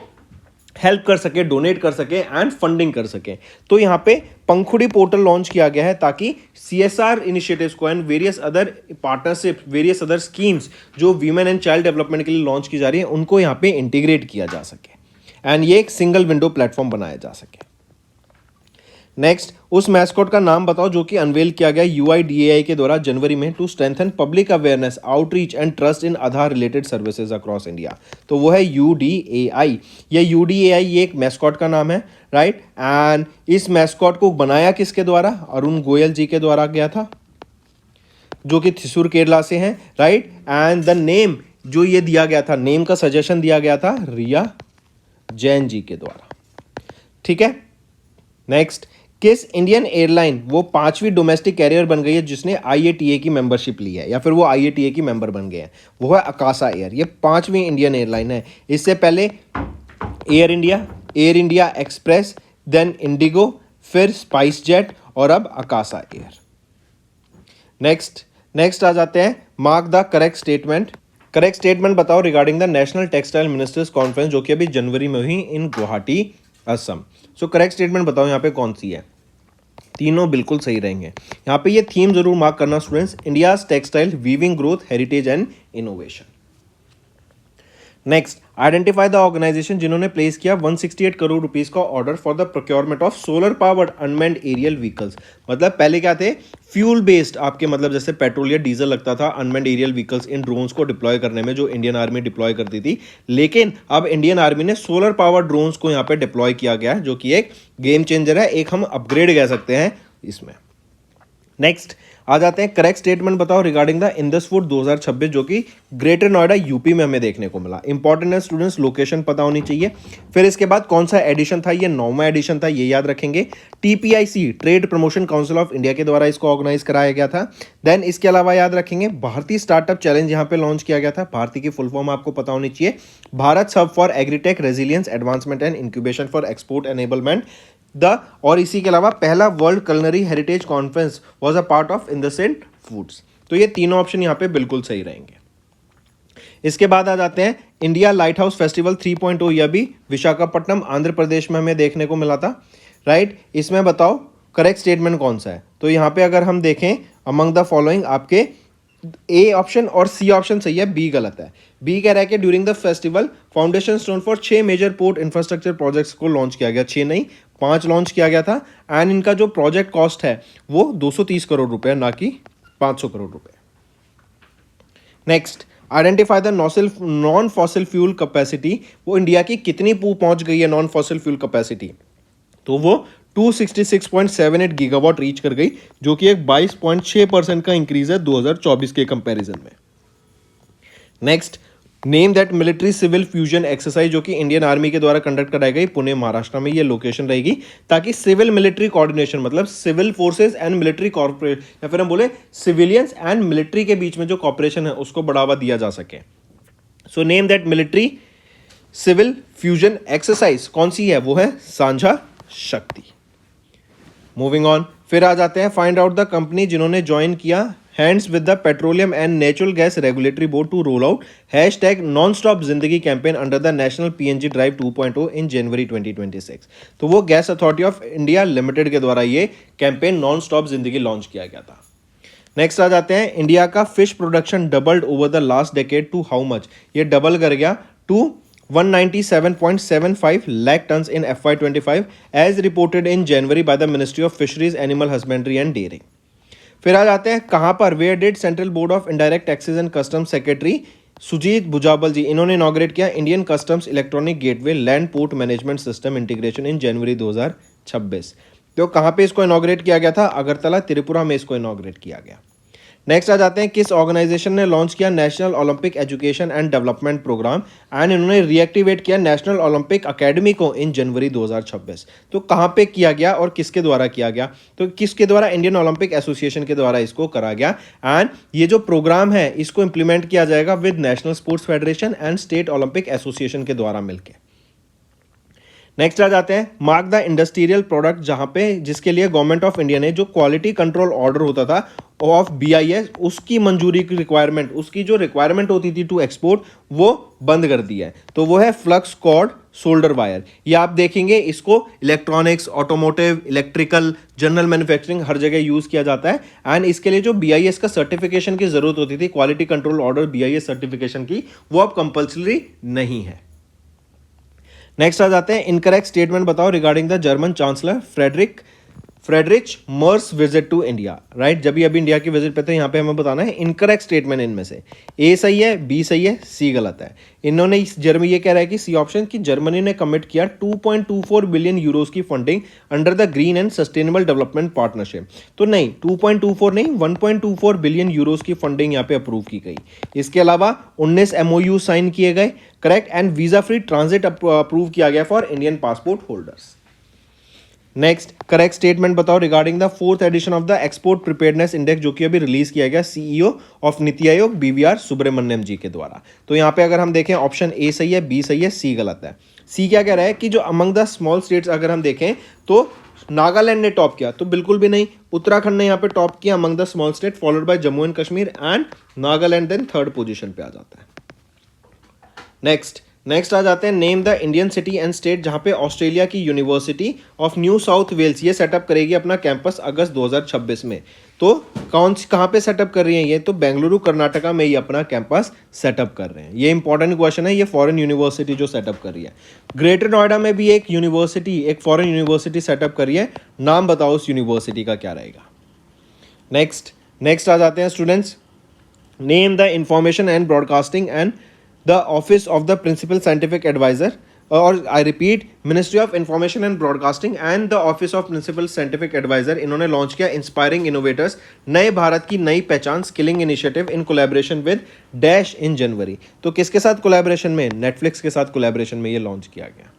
हेल्प कर सके, डोनेट कर सके एंड फंडिंग कर सके। तो यहाँ पे पंखुड़ी पोर्टल लॉन्च किया गया है ताकि सीएसआर इनिशिएटिव्स को and various other partnership, various other schemes जो वीमेन एंड चाइल्ड डेवलपमेंट के लिए लॉन्च की जा रही है उनको यहाँ पे इंटीग्रेट किया जा सके एंड ये एक सिंगल विंडो प्लेटफॉर्म बनाया जा सके। नेक्स्ट, उस मैस्कॉट का नाम बताओ जो कि अनवेल किया गया यूआईडीएआई के द्वारा जनवरी में to strengthen public awareness, outreach and trust in Aadhaar related services across India. तो वो है यूडीएआई। ये यूडीएआई ये एक मैस्कॉट का नाम है, राइट। एंड इस मैस्कॉट को बनाया किसके द्वारा? अरुण गोयल जी के द्वारा गया था जो कि थ्रिसुर केरला से हैं, राइट। एंड द नेम जो ये दिया गया था, नेम का सजेशन दिया गया था रिया जैन जी के द्वारा, ठीक है। नेक्स्ट, किस इंडियन एयरलाइन वो 5वीं डोमेस्टिक कैरियर बन गई है जिसने आईएटीए की मेंबरशिप ली है या फिर वो आईएटीए की मेंबर बन गए हैं? वो है अकासा एयर। ये 5वीं इंडियन एयरलाइन है। इससे पहले air India express, then IndiGo, फिर स्पाइस जेट और अब अकासा एयर। नेक्स्ट आ जाते हैं, mark the correct statement. Correct statement बताओ regarding the national textile ministers conference जो कि अभी जनवरी में हुई in Guwahati, Assam. So correct statement बताओ यहाँ पे कौन सी है? तीनों बिल्कुल सही रहेंगे। यहाँ पे ये थीम जरूर मार्क करना students, India's textile weaving growth, heritage and innovation. Next, identify the organisation जिन्होंने प्लेस किया 168 करोड़ रुपीस का order for the procurement of solar powered unmanned aerial vehicles. मतलब पहले क्या थे, फ्यूल बेस्ड आपके मतलब जैसे पेट्रोल या डीजल लगता था अनमैन्ड एरियल व्हीकल्स इन ड्रोन्स को डिप्लॉय करने में, जो इंडियन आर्मी डिप्लॉय करती थी। लेकिन अब इंडियन आर्मी ने सोलर पावर ड्रोन्स को यहाँ पे डिप्लॉय किया गया है जो कि एक गेम चेंजर है, एक हम अपग्रेड कह सकते हैं इसमें। नेक्स्ट आ जाते हैं, करेक्ट स्टेटमेंट बताओ रिगार्डिंग द इंडस फूड 2026 जो कि ग्रेटर नोएडा यूपी में हमें देखने को मिला। इंपॉर्टेंट है स्टूडेंट्स, लोकेशन पता होनी चाहिए। फिर इसके बाद कौन सा एडिशन था? ये 9वां एडिशन था, ये याद रखेंगे। TPIC trade promotion council of India के द्वारा इसको ऑर्गेनाइज कराया गया था। देन इसके अलावा याद रखेंगे भारतीय स्टार्टअप चैलेंज यहाँ पे लॉन्च किया गया था। भारतीय की फुल फॉर्म आपको पता होनी चाहिए, भारत सब for agritech resilience advancement and incubation for export enablement और इसी के अलावा पहला world culinary heritage conference was a part of इंडसेंट foods. तो ये तीनों ऑप्शन यहाँ पे बिल्कुल सही रहेंगे। इसके बाद आ जाते हैं, इंडिया लाइट हाउस फेस्टिवल 3.0, यह भी विशाखापट्टनम आंध्र प्रदेश में हमें देखने को मिला था, राइट। इसमें बताओ करेक्ट स्टेटमेंट कौन सा है? तो यहाँ पे अगर हम देखें अमंग द फॉलोइंग, आपके ए ऑप्शन और सी ऑप्शन सही है, बी गलत है। बी कह रहा है कि during the festival foundation stone for 6 major port infrastructure projects को लॉन्च किया गया। 6 नहीं 5 लॉन्च किया गया था। एंड इनका जो प्रोजेक्ट कॉस्ट है वो 230 करोड़ रुपए, ना कि 500 करोड़ रुपए। Next, identify the non fossil fuel capacity. वो इंडिया की कितनी पहुंच गई है नॉन फॉसिल फ्यूल कैपेसिटी? तो वो 266.78 गीगावाट रीच कर गई, जो कि एक 22.6% का इंक्रीज है 2024 के कंपैरिजन में। Next, name that military civil fusion exercise जो कि इंडियन आर्मी के द्वारा कंडक्ट कराई गई पुणे महाराष्ट्र में, ये लोकेशन रहेगी ताकि सिविल मिलिट्री कोऑर्डिनेशन, मतलब civil forces and military corporate या फिर हम बोले सिविलियंस एंड मिलिट्री के बीच में जो कॉपरेशन है उसको बढ़ावा दिया जा सके। So name that military civil fusion exercise कौन सी है? वो है सांझा शक्ति। मूविंग ऑन, फिर आ जाते हैं, फाइंड आउट द कंपनी जिन्होंने ज्वाइन किया hands with the Petroleum and Natural Gas Regulatory Board to roll out hashtag non-stop जिंदगी campaign under the National PNG Drive 2.0 in January 2026। तो वो Gas Authority of India Limited के द्वारा ये campaign Non Stop Zindagi launch किया गया था। Next आ जाते हैं, इंडिया का fish production doubled over the last decade to how much? ये डबल कर गया to 197.75 lakh tons in FY25 as reported in January by the Ministry of Fisheries, Animal Husbandry and Dairy। फिर आ जाते हैं कहाँ पर, where did central board of indirect taxes and customs secretary Sujit Bhujabal ji, इन्होंने इनॉग्रेट किया Indian customs electronic gateway land port management system integration in January 2026। तो कहाँ पे इसको इनॉग्रेट किया गया था? अगरतला त्रिपुरा में इसको इनॉग्रेट किया गया। नेक्स्ट आ जाते हैं, किस ऑर्गेनाइजेशन ने लॉन्च किया National Olympic Education and Development Programme and इन्होंने रीएक्टिवेट किया नेशनल ओलंपिक अकेडमी को इन जनवरी 2026। तो कहाँ पे किया गया और किसके द्वारा किया गया? तो किसके द्वारा? इंडियन ओलंपिक एसोसिएशन के द्वारा इसको करा गया। एंड ये जो प्रोग्राम है इसको इंप्लीमेंट किया जाएगा with national sports federation and state Olympic association के द्वारा मिलकर। नेक्स्ट आ जाते हैं, मार्क द इंडस्ट्रियल प्रोडक्ट, जहां पे जिसके लिए गवर्नमेंट ऑफ इंडिया ने जो क्वालिटी कंट्रोल ऑर्डर होता था ऑफ BIS उसकी मंजूरी की रिक्वायरमेंट, उसकी जो रिक्वायरमेंट होती थी टू एक्सपोर्ट वो बंद कर दी है। तो वो है फ्लक्स कॉर्ड सोल्डर वायर। ये आप देखेंगे इसको electronics, automotive, electrical, general manufacturing हर जगह यूज किया जाता है। एंड इसके लिए जो BIS का सर्टिफिकेशन की जरूरत होती थी, quality control order BIS certification की, वो अब कंपल्सरी नहीं है। नेक्स्ट आ जाते हैं, इनकरेक्ट स्टेटमेंट बताओ regarding the German chancellor Friedrich Merz visit to India. Right, जब भी अभी इंडिया की विजिट पे थे, यहाँ पे हमें बताना है इनकरेक्ट स्टेटमेंट इनमें से ए सही है, बी सही है, सी गलत है। इन्होंने जर्मनी ये कह रहा है कि सी ऑप्शन की जर्मनी ने कमिट किया 2.24 बिलियन यूरोज की funding under the green and sustainable development partnership. तो नहीं, 2.24 नहीं, 1.24 बिलियन यूरोज की फंडिंग यहाँ पे अप्रूव की गई। इसके अलावा 19 MOU साइन किए गए, correct, and visa free transit approve किया गया for Indian passport holders. Next, correct statement बताओ regarding the 4th edition of the export preparedness index, जो कि अभी रिलीज किया गया CEO of NITI Aayog BVR Subramaniam जी के द्वारा। तो यहाँ पे अगर हम देखें ऑप्शन ए सही है, बी सही है, सी गलत है। सी क्या कह रहा है कि जो अमंग द स्मॉल स्टेट्स अगर हम देखें तो नागालैंड ने टॉप किया, तो बिल्कुल भी नहीं। उत्तराखंड ने यहाँ पे टॉप किया among the small state, followed by Jammu and Kashmir and Nagaland then 3rd position पे आ जाता है। नेक्स्ट आ जाते हैं, name the Indian city and state जहां पे ऑस्ट्रेलिया की University of New South Wales ये सेटअप करेगी अपना कैंपस अगस्त 2026 में। तो कहाँ पे सेटअप कर रही है ये? तो बेंगलुरु कर्नाटका में ये अपना कैंपस सेटअप कर रहे हैं। ये इंपॉर्टेंट क्वेश्चन है, ये फॉरेन यूनिवर्सिटी जो सेटअप कर रही है। ग्रेटर नोएडा में भी एक फॉरेन यूनिवर्सिटी सेटअप कर रही है, नाम बताओ उस यूनिवर्सिटी का क्या रहेगा। नेक्स्ट आ जाते हैं students, name the information and broadcasting and the office of the principal scientific advisor, और I repeat, Ministry of Information and Broadcasting and the Office of Principal Scientific Advisor, इन्होंने लॉन्च किया inspiring innovators, नए भारत की नई पहचान skilling initiative in collaboration with Dash in January. तो किसके साथ कोलैबोरेशन में? नेटफ्लिक्स के साथ कोलैबोरेशन में ये लॉन्च किया गया।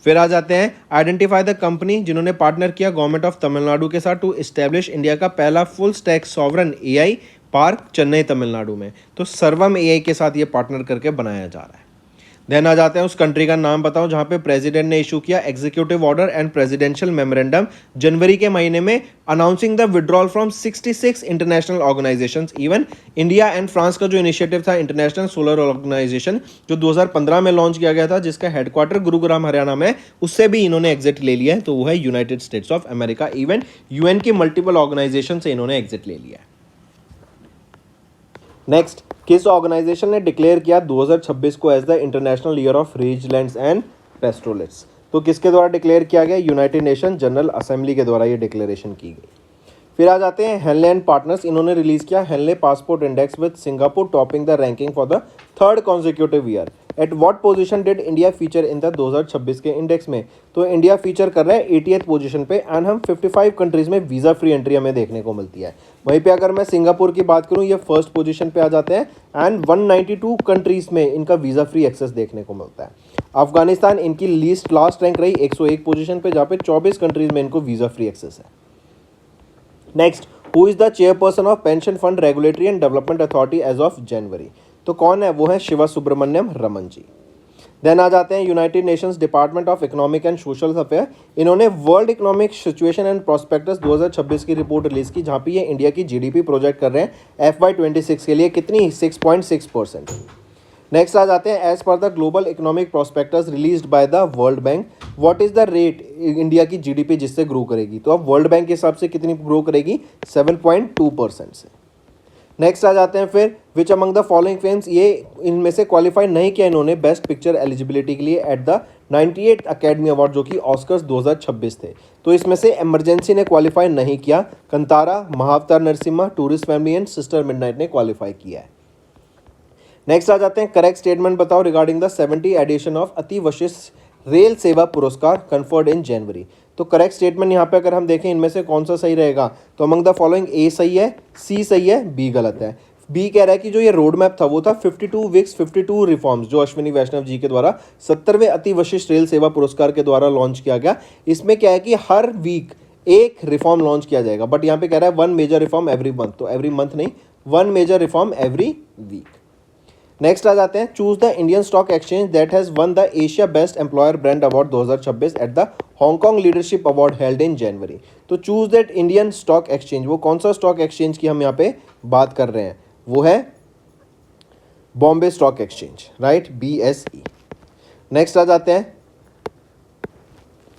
फिर आ जाते हैं, आइडेंटिफाई द कंपनी जिन्होंने पार्टनर किया गवर्नमेंट ऑफ तमिलनाडु के साथ टू एस्टेब्लिश इंडिया का पहला full stack sovereign AI park Chennai Tamil Nadu में। तो सर्वम AI के साथ ये पार्टनर करके बनाया जा रहा है। देन आ जाते हैं, उस कंट्री का नाम बताओ जहां पे प्रेसिडेंट ने इशू किया executive order and presidential memorandum जनवरी के महीने में announcing the withdrawal from 66 international organisations. Even India and France का जो इनिशिएटिव था इंटरनेशनल सोलर ऑर्गेनाइजेशन जो 2015 में लॉन्च किया गया था, जिसका हेडक्वार्टर गुरुग्राम हरियाणा में, उससे भी इन्होंने एग्जिट ले लिया है। तो वो है United states of America. Even UN की मल्टीपल ऑर्गेनाइजेशन से इन्होंने एग्जिट ले लिया है। नेक्स्ट, किस ऑर्गेनाइजेशन ने डिक्लेयर किया 2026 को as the International Year of Rangelands and Pastoralist? तो किसके द्वारा डिक्लेयर किया गया? यूनाइटेड नेशन जनरल असेंबली के द्वारा ये डिक्लेरेशन की गई। फिर आ जाते हैं, हेनले एंड पार्टनर्स, इन्होंने रिलीज किया Henley Passport Index with Singapore topping the ranking for the 3rd consecutive year. At what position did India feature in the 2026 के इंडेक्स में? तो इंडिया फीचर कर रहा है 80th पोजीशन पे एंड हम 55 कंट्रीज में वीज़ा फ्री एंट्री हमें देखने को मिलती है। वहीं पे अगर मैं सिंगापुर की बात करूं, ये 1st पोजीशन पे आ जाते हैं एंड 192 कंट्रीज में इनका वीज़ा फ्री एक्सेस देखने को मिलता है। अफगानिस्तान इनकी लास्ट रैंक रही 101 पोजीशन पे, जहाँ पे 24 कंट्रीज में इनको वीज़ा फ्री एक्सेस है। Next, who is the chairperson of pension fund regulatory and development authority as of January? तो कौन है? वो है शिवा सुब्रमण्यम रमन जी। देन आ जाते हैं united nations department of economic and social affair. इन्होंने world economic situation and prospects 2026 की रिपोर्ट रिलीज की, जहाँ पे ये इंडिया की जीडीपी प्रोजेक्ट कर रहे हैं FY26 के लिए कितनी 6.6%। नेक्स्ट आ जाते हैं एज पर the Global Economic Prospects released by the World Bank, what is the rate India की जीडीपी जिससे ग्रो करेगी। तो अब वर्ल्ड बैंक के हिसाब से कितनी ग्रो करेगी 7.2% से। नेक्स्ट आ जाते हैं फिर which among the following films, ये इनमें से क्वालिफाई नहीं किया इन्होंने बेस्ट पिक्चर एलिजिबिलिटी के लिए एट द 98 अकेडमी अवार्ड जो कि ऑस्कर्स 2026 थे। तो इसमें से इमरजेंसी ने क्वालिफाई नहीं किया, Kantara, Mahavatar Narsimha, tourist family and sister midnight ने क्वालिफाई किया है। नेक्स्ट आ जाते हैं करेक्ट स्टेटमेंट बताओ regarding the 70 edition of Ati Vishisht rail सेवा पुरस्कार कन्फर्ड इन जनवरी। तो करेक्ट स्टेटमेंट यहाँ पे अगर हम देखें इनमें से कौन सा सही रहेगा, तो अमंग द फॉलोइंग ए सही है, सी सही है, बी गलत है। बी कह रहा है कि जो ये रोड मैप था वो था 52 वीक्स 52 रिफॉर्म्स जो अश्विनी वैष्णव जी के द्वारा 70वें अति वशिष्ठ रेल सेवा पुरस्कार के द्वारा लॉन्च किया गया। इसमें क्या है कि हर वीक एक रिफॉर्म लॉन्च किया जाएगा, बट यहाँ पे कह रहा है 1 मेजर रिफॉर्म एवरी मंथ, तो एवरी मंथ नहीं 1 major reform every week. Next आ जाते हैं choose the Indian stock exchange that has won the Asia best employer brand award 2026 at the Hong Kong leadership award held in January. तो choose that Indian stock exchange, वो कौन सा stock exchange की हम यहाँ पे बात कर रहे हैं, वो है Bombay stock exchange, right, BSE। Next आ जाते हैं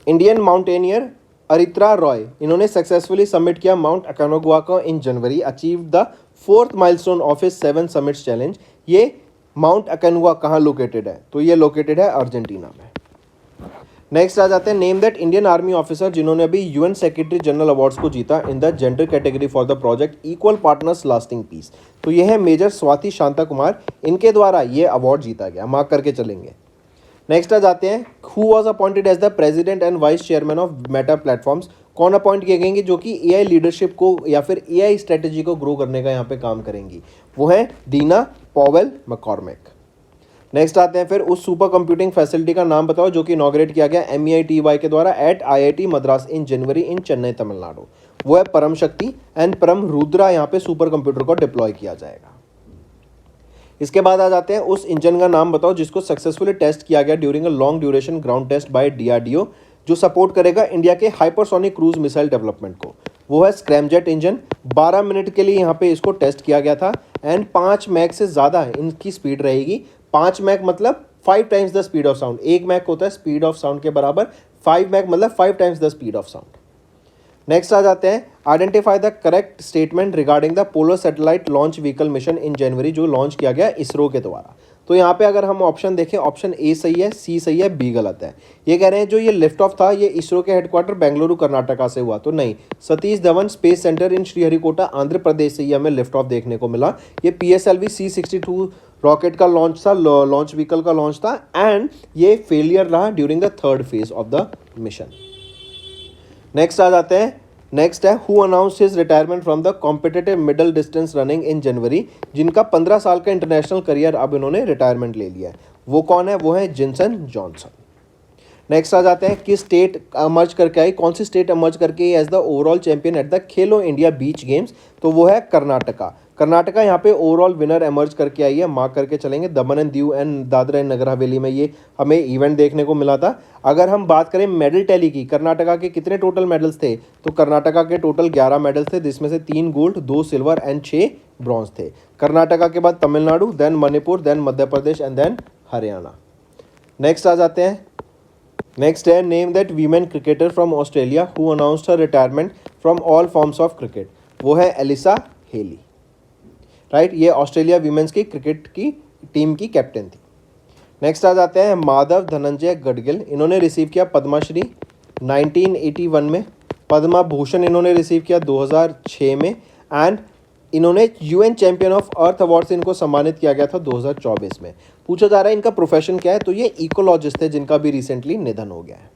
इंडियन माउंटेनियर अरित्रा रॉय, इन्होंने सक्सेसफुली सबमिट किया माउंट अकानोगुआ को in January, achieve the 4th milestone of his 7 summits challenge. ये माउंट अकानोगुआ कहाँ लोकेटेड है, तो ये लोकेटेड है अर्जेंटीना में। नेक्स्ट आ जाते हैं name that Indian army officer जिन्होंने अभी UN सेक्रेटरी जनरल अवार्ड्स को जीता in the gender category for the project Equal Partners Lasting Peace. तो ये है मेजर स्वाति शांता कुमार, इनके द्वारा ये अवार्ड जीता गया, मार्क करके चलेंगे। नेक्स्ट आ जाते हैं who was appointed as the president and vice chairman of Meta Platforms, कौन अपॉइंट किए गएंगे जो कि AI लीडरशिप को या फिर AI स्ट्रेटेजी को ग्रो करने का यहाँ पे काम करेंगी, वो है डीना पॉवेल मैकॉर्मिक। नेक्स्ट आते हैं फिर उस सुपर कंप्यूटिंग फैसिलिटी का नाम बताओ जो कि इनॉग्रेट किया गया MEITY के द्वारा एट IIT मद्रास इन जनवरी इन चेन्नई तमिलनाडु, वो है परम शक्ति एंड परम रुद्रा, यहाँ पे सुपर कंप्यूटर को डिप्लॉय किया जाएगा। इसके बाद आ जाते हैं उस इंजन का नाम बताओ जिसको सक्सेसफुली टेस्ट किया गया during a long duration ground test by DRDO, जो सपोर्ट करेगा इंडिया के हाइपरसोनिक क्रूज मिसाइल डेवलपमेंट को, वो है स्क्रैमजेट इंजन। 12 मिनट के लिए यहाँ पे इसको टेस्ट किया गया था एंड 5 मैक से ज़्यादा इनकी स्पीड रहेगी। 5 मैक मतलब 5 times the speed of sound, 1 Mach होता है स्पीड ऑफ साउंड के बराबर, 5 मैक मतलब 5 times the speed of sound. Next आ जाते हैं identify the correct statement regarding the polar satellite launch vehicle mission in January जो लॉन्च किया गया इसरो के द्वारा। तो यहाँ पे अगर हम ऑप्शन देखें ऑप्शन ए सही है, सी सही है, बी गलत है। ये कह रहे हैं जो ये लिफ्ट ऑफ था ये इसरो के हेडक्वार्टर बेंगलुरु कर्नाटका से हुआ, तो नहीं, सतीश धवन स्पेस सेंटर इन श्रीहरिकोटा आंध्र प्रदेश से ही हमें लिफ्ट ऑफ देखने को मिला। ये PSLV C-62 रॉकेट का लॉन्च था, लॉन्च व्हीकल का लॉन्च था एंड ये फेलियर रहा during the 3rd phase of the mission. Next आ जाते हैं, नेक्स्ट है who announce his retirement from the competitive middle distance running in January, जिनका 15 साल का इंटरनेशनल करियर अब इन्होंने रिटायरमेंट ले लिया है, वो कौन है, वो है जिनसन जॉनसन। नेक्स्ट आ जाते हैं किस स्टेट अमर्ज करके आई, कौन सी स्टेट अमर्ज करके as the overall champion at the Khelo India Beach Games, तो वो है कर्नाटका। कर्नाटका यहाँ पे ओवरऑल विनर एमर्ज करके आई है, मार्क करके चलेंगे। Daman and Diu and Dadra and Nagar Haveli में ये हमें इवेंट देखने को मिला था। अगर हम बात करें मेडल टैली की, कर्नाटका के कितने टोटल मेडल्स थे, तो कर्नाटका के टोटल 11 मेडल्स थे, जिसमें से 3 गोल्ड, 2 सिल्वर एंड 6 ब्रॉन्ज थे। कर्नाटका के बाद Tamil Nadu, then Manipur, then Madhya Pradesh and then Haryana. Next आ जाते हैं, नेक्स्ट है name that women cricketer from Australia who announced her retirement from all forms of cricket, वो है एलिसा हेली, राइट। ये ऑस्ट्रेलिया वीमेंस की क्रिकेट की टीम की कैप्टन थी। नेक्स्ट आ जाते हैं माधव धनंजय गडगिल, इन्होंने रिसीव किया पद्मश्री 1981 में, पद्मा भूषण इन्होंने रिसीव किया 2006 में एंड इन्होंने UN champion of earth award से इनको सम्मानित किया गया था 2024 में। पूछा जा रहा है इनका प्रोफेशन क्या है, तो ये इकोलॉजिस्ट है जिनका भी रिसेंटली निधन हो गया है।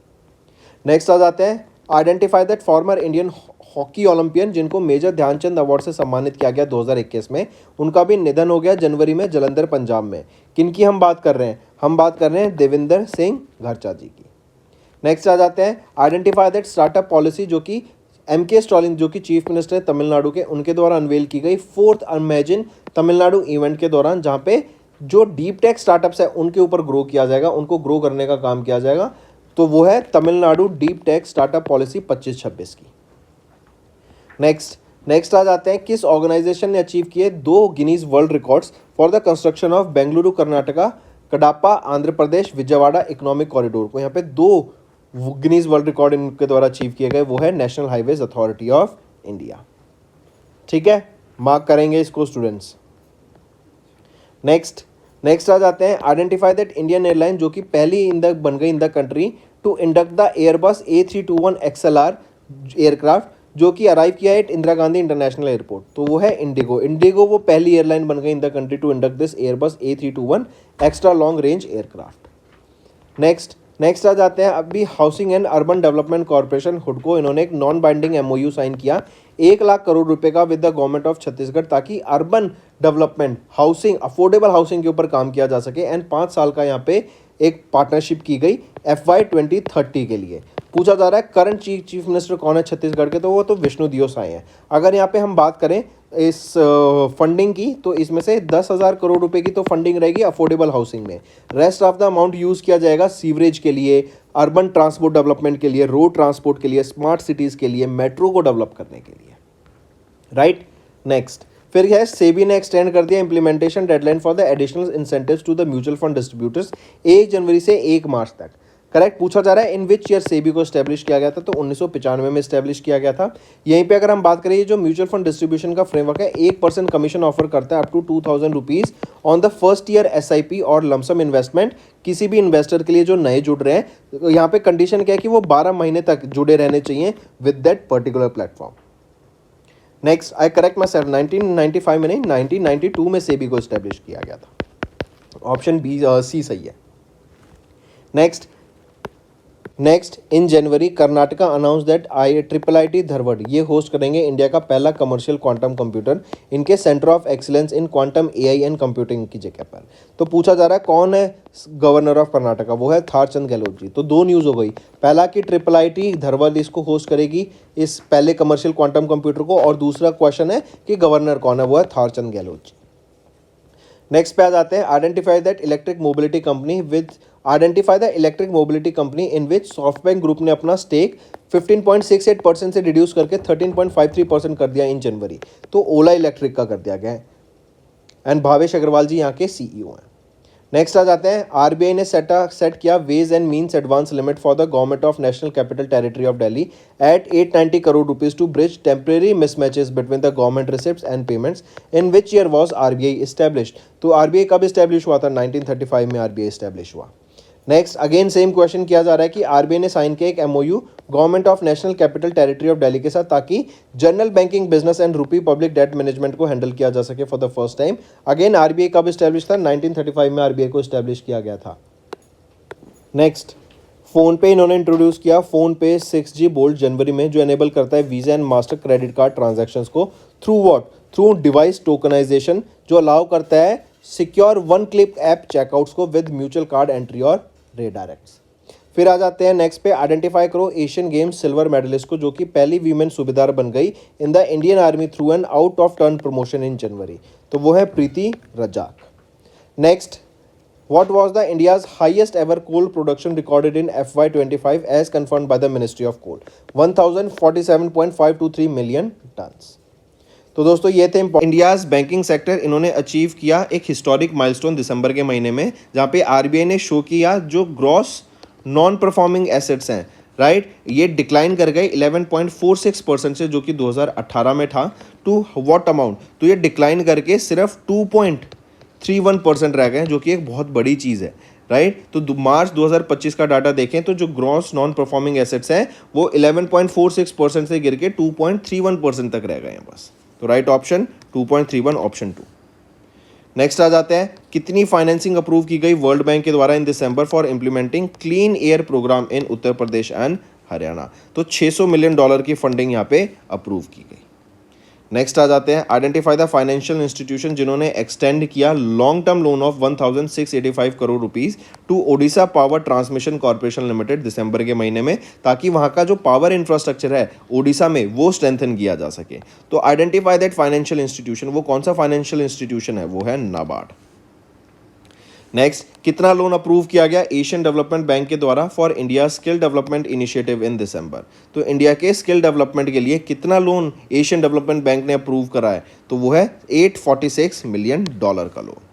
नेक्स्ट आ जाते हैं identify that former Indian hockey Olympian जिनको मेजर ध्यानचंद अवार्ड से सम्मानित किया गया 2021 में, उनका भी निधन हो गया जनवरी में जलंधर पंजाब में। किनकी हम बात कर रहे हैं, हम बात कर रहे हैं देविंदर सिंह घरचा जी की। नेक्स्ट आ जाते हैं आइडेंटिफाई दैट स्टार्टअप पॉलिसी जो कि MK स्टालिन जो कि चीफ मिनिस्टर है तमिलनाडु के, उनके द्वारा अनवेल की गई 4th इमेजिन तमिलनाडु इवेंट के दौरान, जहाँ पे जो डीप टेक स्टार्टअप्स है उनके ऊपर ग्रो किया जाएगा, उनको ग्रो करने का काम किया जाएगा। तो वो है Tamil Nadu deep tech startup policy 25-26 की। नेक्स्ट आ जाते हैं, किस ऑर्गेनाइजेशन ने अचीव किए 2 Guinness world records for the construction of Bengaluru Karnataka Kadapa Andhra Pradesh Vijayawada economic corridor को। यहाँ पे 2 गिनीज वर्ल्ड रिकॉर्ड इनके द्वारा अचीव किए गए, वो है national highways authority of India. ठीक है, मार्क करेंगे इसको स्टूडेंट्स। नेक्स्ट आ जाते हैं, आइडेंटिफाई दैट इंडियन एयरलाइन जो कि पहली बन गई in the country to induct the Airbus A321 XLR aircraft जो कि अराइव किया है इंदिरा गांधी इंटरनेशनल एयरपोर्ट। तो वो है इंडिगो वो पहली एयरलाइन बन गई in the country to induct this Airbus A321 extra long range aircraft. Next आ जाते हैं, अभी housing and urban development corporation हुडको, इन्होंने एक नॉन बाइंडिंग MOU साइन किया 1 लाख करोड़ रुपए का with the government of Chhattisgarh, ताकि urban development housing affordable housing के ऊपर काम किया जा सके। एंड 5 साल का यहाँ पे एक पार्टनरशिप की गई FY 2030 के लिए। पूछा जा रहा है करंट चीफ मिनिस्टर कौन है छत्तीसगढ़ के, तो वो तो विष्णु दियो साई हैं। अगर यहाँ पे हम बात करें इस फंडिंग की, तो इसमें से 10,000 करोड़ रुपए की तो फंडिंग रहेगी अफोर्डेबल हाउसिंग में। Rest of the amount use किया जाएगा सीवरेज के लिए, अर्बन ट्रांसपोर्ट डेवलपमेंट के लिए, रोड ट्रांसपोर्ट के लिए, स्मार्ट सिटीज़ के लिए, मेट्रो को डेवलप करने के लिए। राइट, नेक्स्ट फिर है सेबी ने एक्सटेंड कर दिया implementation deadline for the additional incentives to the mutual fund distributors 1 जनवरी से 1 मार्च तक। करेक्ट, पूछा जा रहा है इन विच ईयर सेबी को स्टैब्लिश किया गया था, तो 1995 में स्टैब्लिश किया गया था। यहीं पे अगर हम बात करें, जो म्यूचुअल फंड डिस्ट्रीब्यूशन का फ्रेमवर्क है 1% कमीशन ऑफर करता है up to 2,000 rupees on the first year SIP और लमसम इन्वेस्टमेंट किसी भी इन्वेस्टर के लिए जो नए जुड़ रहे हैं। तो यहाँ पे कंडीशन क्या है कि वो 12 महीने तक जुड़े रहने चाहिए with that particular platform. Next, I correct my self, 1995 में नहीं 1992 में सेबी को स्टैब्लिश किया गया था। ऑप्शन C सही है। Next in January Karnataka announce that IIT Dharwad ये होस्ट करेंगे इंडिया का पहला कमर्शियल क्वांटम कंप्यूटर इनके centre of excellence in quantum AI and computing की जगह पर। तो पूछा जा रहा है कौन है गवर्नर ऑफ कर्नाटका, वो है थावरचंद गहलोत जी। तो 2 न्यूज़ हो गई, पहला कि IIT धारवाड़ इसको होस्ट करेगी इस पहले कमर्शियल क्वांटम कंप्यूटर को, और दूसरा क्वेश्चन है कि गवर्नर कौन है, वो है थावरचंद गहलोत जी। नेक्स्ट पे आ जाते हैं, identify that electric mobility company in which SoftBank group ने अपना स्टेक 15.68% से रिड्यूस करके 13.53% कर दिया इन जनवरी। तो ओला इलेक्ट्रिक का कर दिया गया है। एंड भावेश अग्रवाल जी यहाँ के CEO हैं। नेक्स्ट आ जाते हैं, RBI ने सेट किया ways and means advance limit for the government of national capital territory of Delhi at 890 crore rupees to bridge temporary mismatches between the government receipts and payments. In which year was RBI established. तो RBI कब establish हुआ था, 1935 में RBI establish हुआ। Next again same question किया जा रहा है कि RBI ने साइन किया एक MOU government of national capital territory of Delhi के साथ, ताकि general banking business and rupee public debt management को हैंडल किया जा सके for the first time. Again RBI कब इस्टेब्लिश था, 1935 में RBI को इस्टेब्लिश किया गया था। नेक्स्ट, फोन पे इन्होंने इंट्रोड्यूस किया फोन पे 6G बोल्ट जनवरी में, जो एनेबल करता है Visa and Master credit card transactions को through what, through device tokenization, जो अलाउ करता है secure one click app checkouts को विद म्यूचुअल कार्ड एंट्री और रेडायरेक्ट्स। फिर आ जाते हैं नेक्स्ट पे, आइडेंटिफाई करो एशियन गेम्स सिल्वर मेडलिस्ट को जो कि पहली वीमेन सूबेदार बन गई in the Indian army through an out of turn promotion in January. तो वो है Preeti Razak. Next, what was the India's highest ever coal production recorded in FY 25 as confirmed by the Ministry of Coal, 1047.523 million tons। तो दोस्तों ये थे India's banking sector, इन्होंने achieve किया एक हिस्टोरिक माइलस्टोन दिसंबर के महीने में, जहाँ पे RBI ने शो किया जो ग्रॉस नॉन परफॉर्मिंग एसेट्स हैं, राइट, ये डिक्लाइन कर गए 11.46% से, जो कि 2018 में था, टू व्हाट अमाउंट, तो ये डिक्लाइन करके सिर्फ 2.31% रह गए, जो कि एक बहुत बड़ी चीज़ है, राइट। तो मार्च 2025 का डाटा देखें तो जो ग्रॉस नॉन परफॉर्मिंग एसेट्स हैं वो 11.46% से गिर के 2.31% तक रह गए हैं बस। तो राइट ऑप्शन 2.31 ऑप्शन 2। नेक्स्ट आ जाते हैं, कितनी फाइनेंसिंग अप्रूव की गई वर्ल्ड बैंक के द्वारा in December for implementing clean air programme in Uttar Pradesh and Haryana. तो $600 मिलियन की फंडिंग यहाँ पे अप्रूव की गई। नेक्स्ट आ जाते हैं, आइडेंटिफाई द फाइनेंशियल इंस्टीट्यूशन जिन्होंने एक्सटेंड किया long term loan of 1685 crore rupees to Odisha power transmission corporation limited दिसंबर के महीने में, ताकि वहां का जो पावर इंफ्रास्ट्रक्चर है ओडिशा में वो स्ट्रेंथन किया जा सके। तो आइडेंटिफाई दैट फाइनेंशियल इंस्टीट्यूशन, वो कौन सा फाइनेंशियल इंस्टीट्यूशन है, वो है नाबार्ड। नेक्स्ट, कितना लोन अप्रूव किया गया एशियन डेवलपमेंट बैंक के द्वारा for India skill development initiative in December. तो इंडिया के स्किल डेवलपमेंट के लिए कितना लोन एशियन डेवलपमेंट बैंक ने अप्रूव करा है, तो वो है $846 मिलियन का लोन।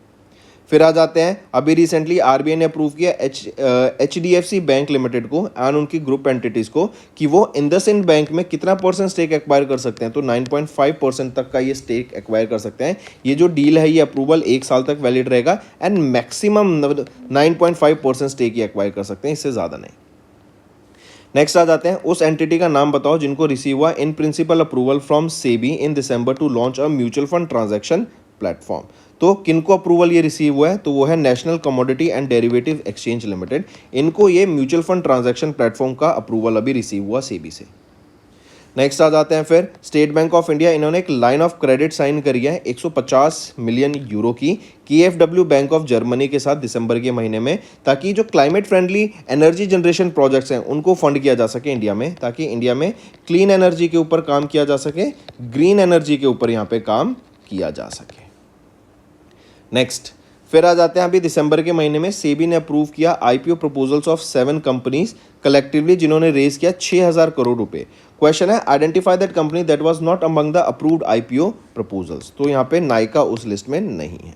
फिर आ जाते हैं, अभी रिसेंटली आरबीआई ने अप्रूव किया HDFC बैंक लिमिटेड को एंड उनकी ग्रुप एंटिटीज को कि वो इंडसइंड बैंक में कितना परसेंट स्टेक एक्वायर कर सकते हैं। तो 9.5% तक का ये स्टेक एक्वायर कर सकते हैं। ये जो डील है ये अप्रूवल 1 साल तक वैलिड रहेगा एंड मैक्सिमम 9.5% स्टेक ये एक्वायर कर सकते हैं, इससे ज़्यादा नहीं। नेक्स्ट आ जाते हैं, उस एंटिटी का नाम बताओ जिनको रिसीव हुआ in principle approval from SEBI in December to launch a mutual fund transaction platform. तो किनको अप्रूवल ये रिसीव हुआ है, तो वो है national commodity and derivative exchange limited. इनको ये म्यूचुअल फंड ट्रांजैक्शन प्लेटफॉर्म का अप्रूवल अभी रिसीव हुआ सेबी से। नेक्स्ट आ जाते हैं फिर, स्टेट बैंक ऑफ इंडिया, इन्होंने एक लाइन ऑफ क्रेडिट साइन करी है 150 मिलियन यूरो की KfW बैंक ऑफ जर्मनी के साथ दिसंबर के महीने में, ताकि जो climate friendly energy generation projects हैं उनको फंड किया जा सके इंडिया में, ताकि इंडिया में क्लीन एनर्जी के ऊपर काम किया जा सके, ग्रीन एनर्जी के ऊपर यहाँ पे काम किया जा सके। नेक्स्ट, फिर आ जाते हैं, अभी दिसंबर के महीने में सेबी ने अप्रूव किया IPO proposals of 7 companies collectively जिन्होंने रेज किया 6000 करोड़ रुपए। क्वेश्चन है, identify that company that was not among the approved IPO proposals. तो यहाँ पे नाइका उस लिस्ट में नहीं है।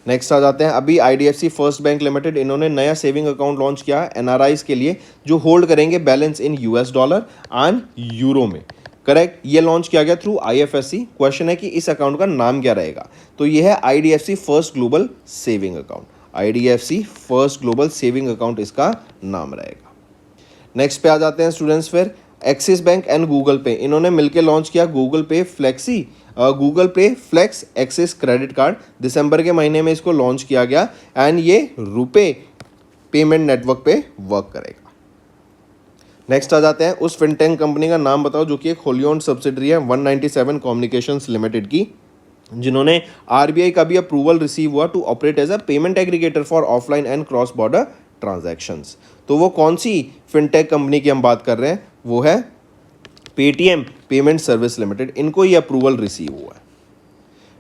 नेक्स्ट आ जाते हैं, अभी IDFC फर्स्ट बैंक लिमिटेड, इन्होंने नया सेविंग अकाउंट लॉन्च किया NRIs के लिए जो होल्ड करेंगे balance in US dollar and euro में। करेक्ट, ये लॉन्च किया गया थ्रू IFSC। क्वेश्चन है कि इस अकाउंट का नाम क्या रहेगा, तो ये है IDFC first global saving account. IDFC first global saving account इसका नाम रहेगा। नेक्स्ट पे आ जाते हैं स्टूडेंट्स, फिर एक्सिस बैंक एंड गूगल पे, इन्होंने मिलकर लॉन्च किया गूगल पे फ्लेक्स एक्सिस क्रेडिट कार्ड। दिसंबर के महीने में इसको लॉन्च किया गया एंड ये रुपे पेमेंट नेटवर्क पे वर्क करेगा। नेक्स्ट आ जाते हैं, उस फिनटेक कंपनी का नाम बताओ जो कि एक होली ओन्ड सब्सिडरी है 197 कम्युनिकेशंस लिमिटेड की, जिन्होंने RBI का भी अप्रूवल रिसीव हुआ to operate as a payment aggregator for offline and cross border transactions. तो वो कौन सी फिनटेक कंपनी की हम बात कर रहे हैं, वो है पेटीएम पेमेंट सर्विस लिमिटेड, इनको ये अप्रूवल रिसीव हुआ है।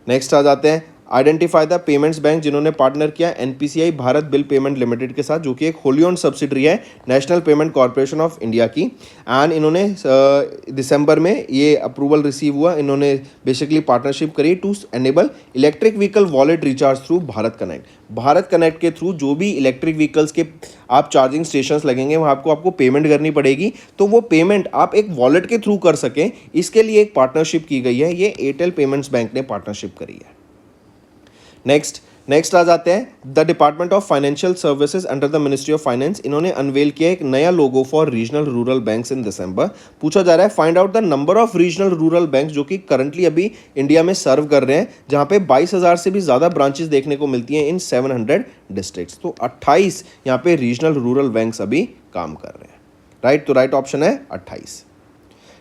नेक्स्ट आ जाते हैं, आइडेंटिफाई द पेमेंट्स बैंक जिन्होंने पार्टनर किया NPCI Bharat Bill Payment Limited के साथ, जो कि एक होली ओन्ड सब्सिडरी है National Payment Corporation of India की। एंड इन्होंने दिसंबर में ये अप्रूवल रिसीव हुआ। इन्होंने बेसिकली पार्टनरशिप करी to enable electric vehicle wallet recharge through Bharat Connect. Bharat Connect के थ्रू जो भी इलेक्ट्रिक व्हीकल्स के आप चार्जिंग स्टेशंस लगेंगे वहाँ आपको पेमेंट करनी पड़ेगी, तो वो पेमेंट आप एक वॉलेट के थ्रू कर सकें, इसके लिए एक पार्टनरशिप की गई है। ये एयरटेल पेमेंट्स बैंक ने पार्टनरशिप करी है। नेक्स्ट आ जाते हैं, the department of financial services under the ministry of finance, इन्होंने अनवेल किया एक नया logo for regional rural banks in December. पूछा जा रहा है, find out the number of regional rural banks जो कि करंटली अभी इंडिया में सर्व कर रहे हैं, जहां पे 22,000 से भी ज़्यादा ब्रांचेस देखने को मिलती हैं इन 700 डिस्ट्रिक्ट्स। तो 28 यहाँ पे रीजनल रूरल बैंक्स अभी काम कर रहे हैं। राइट, तो राइट ऑप्शन है 28।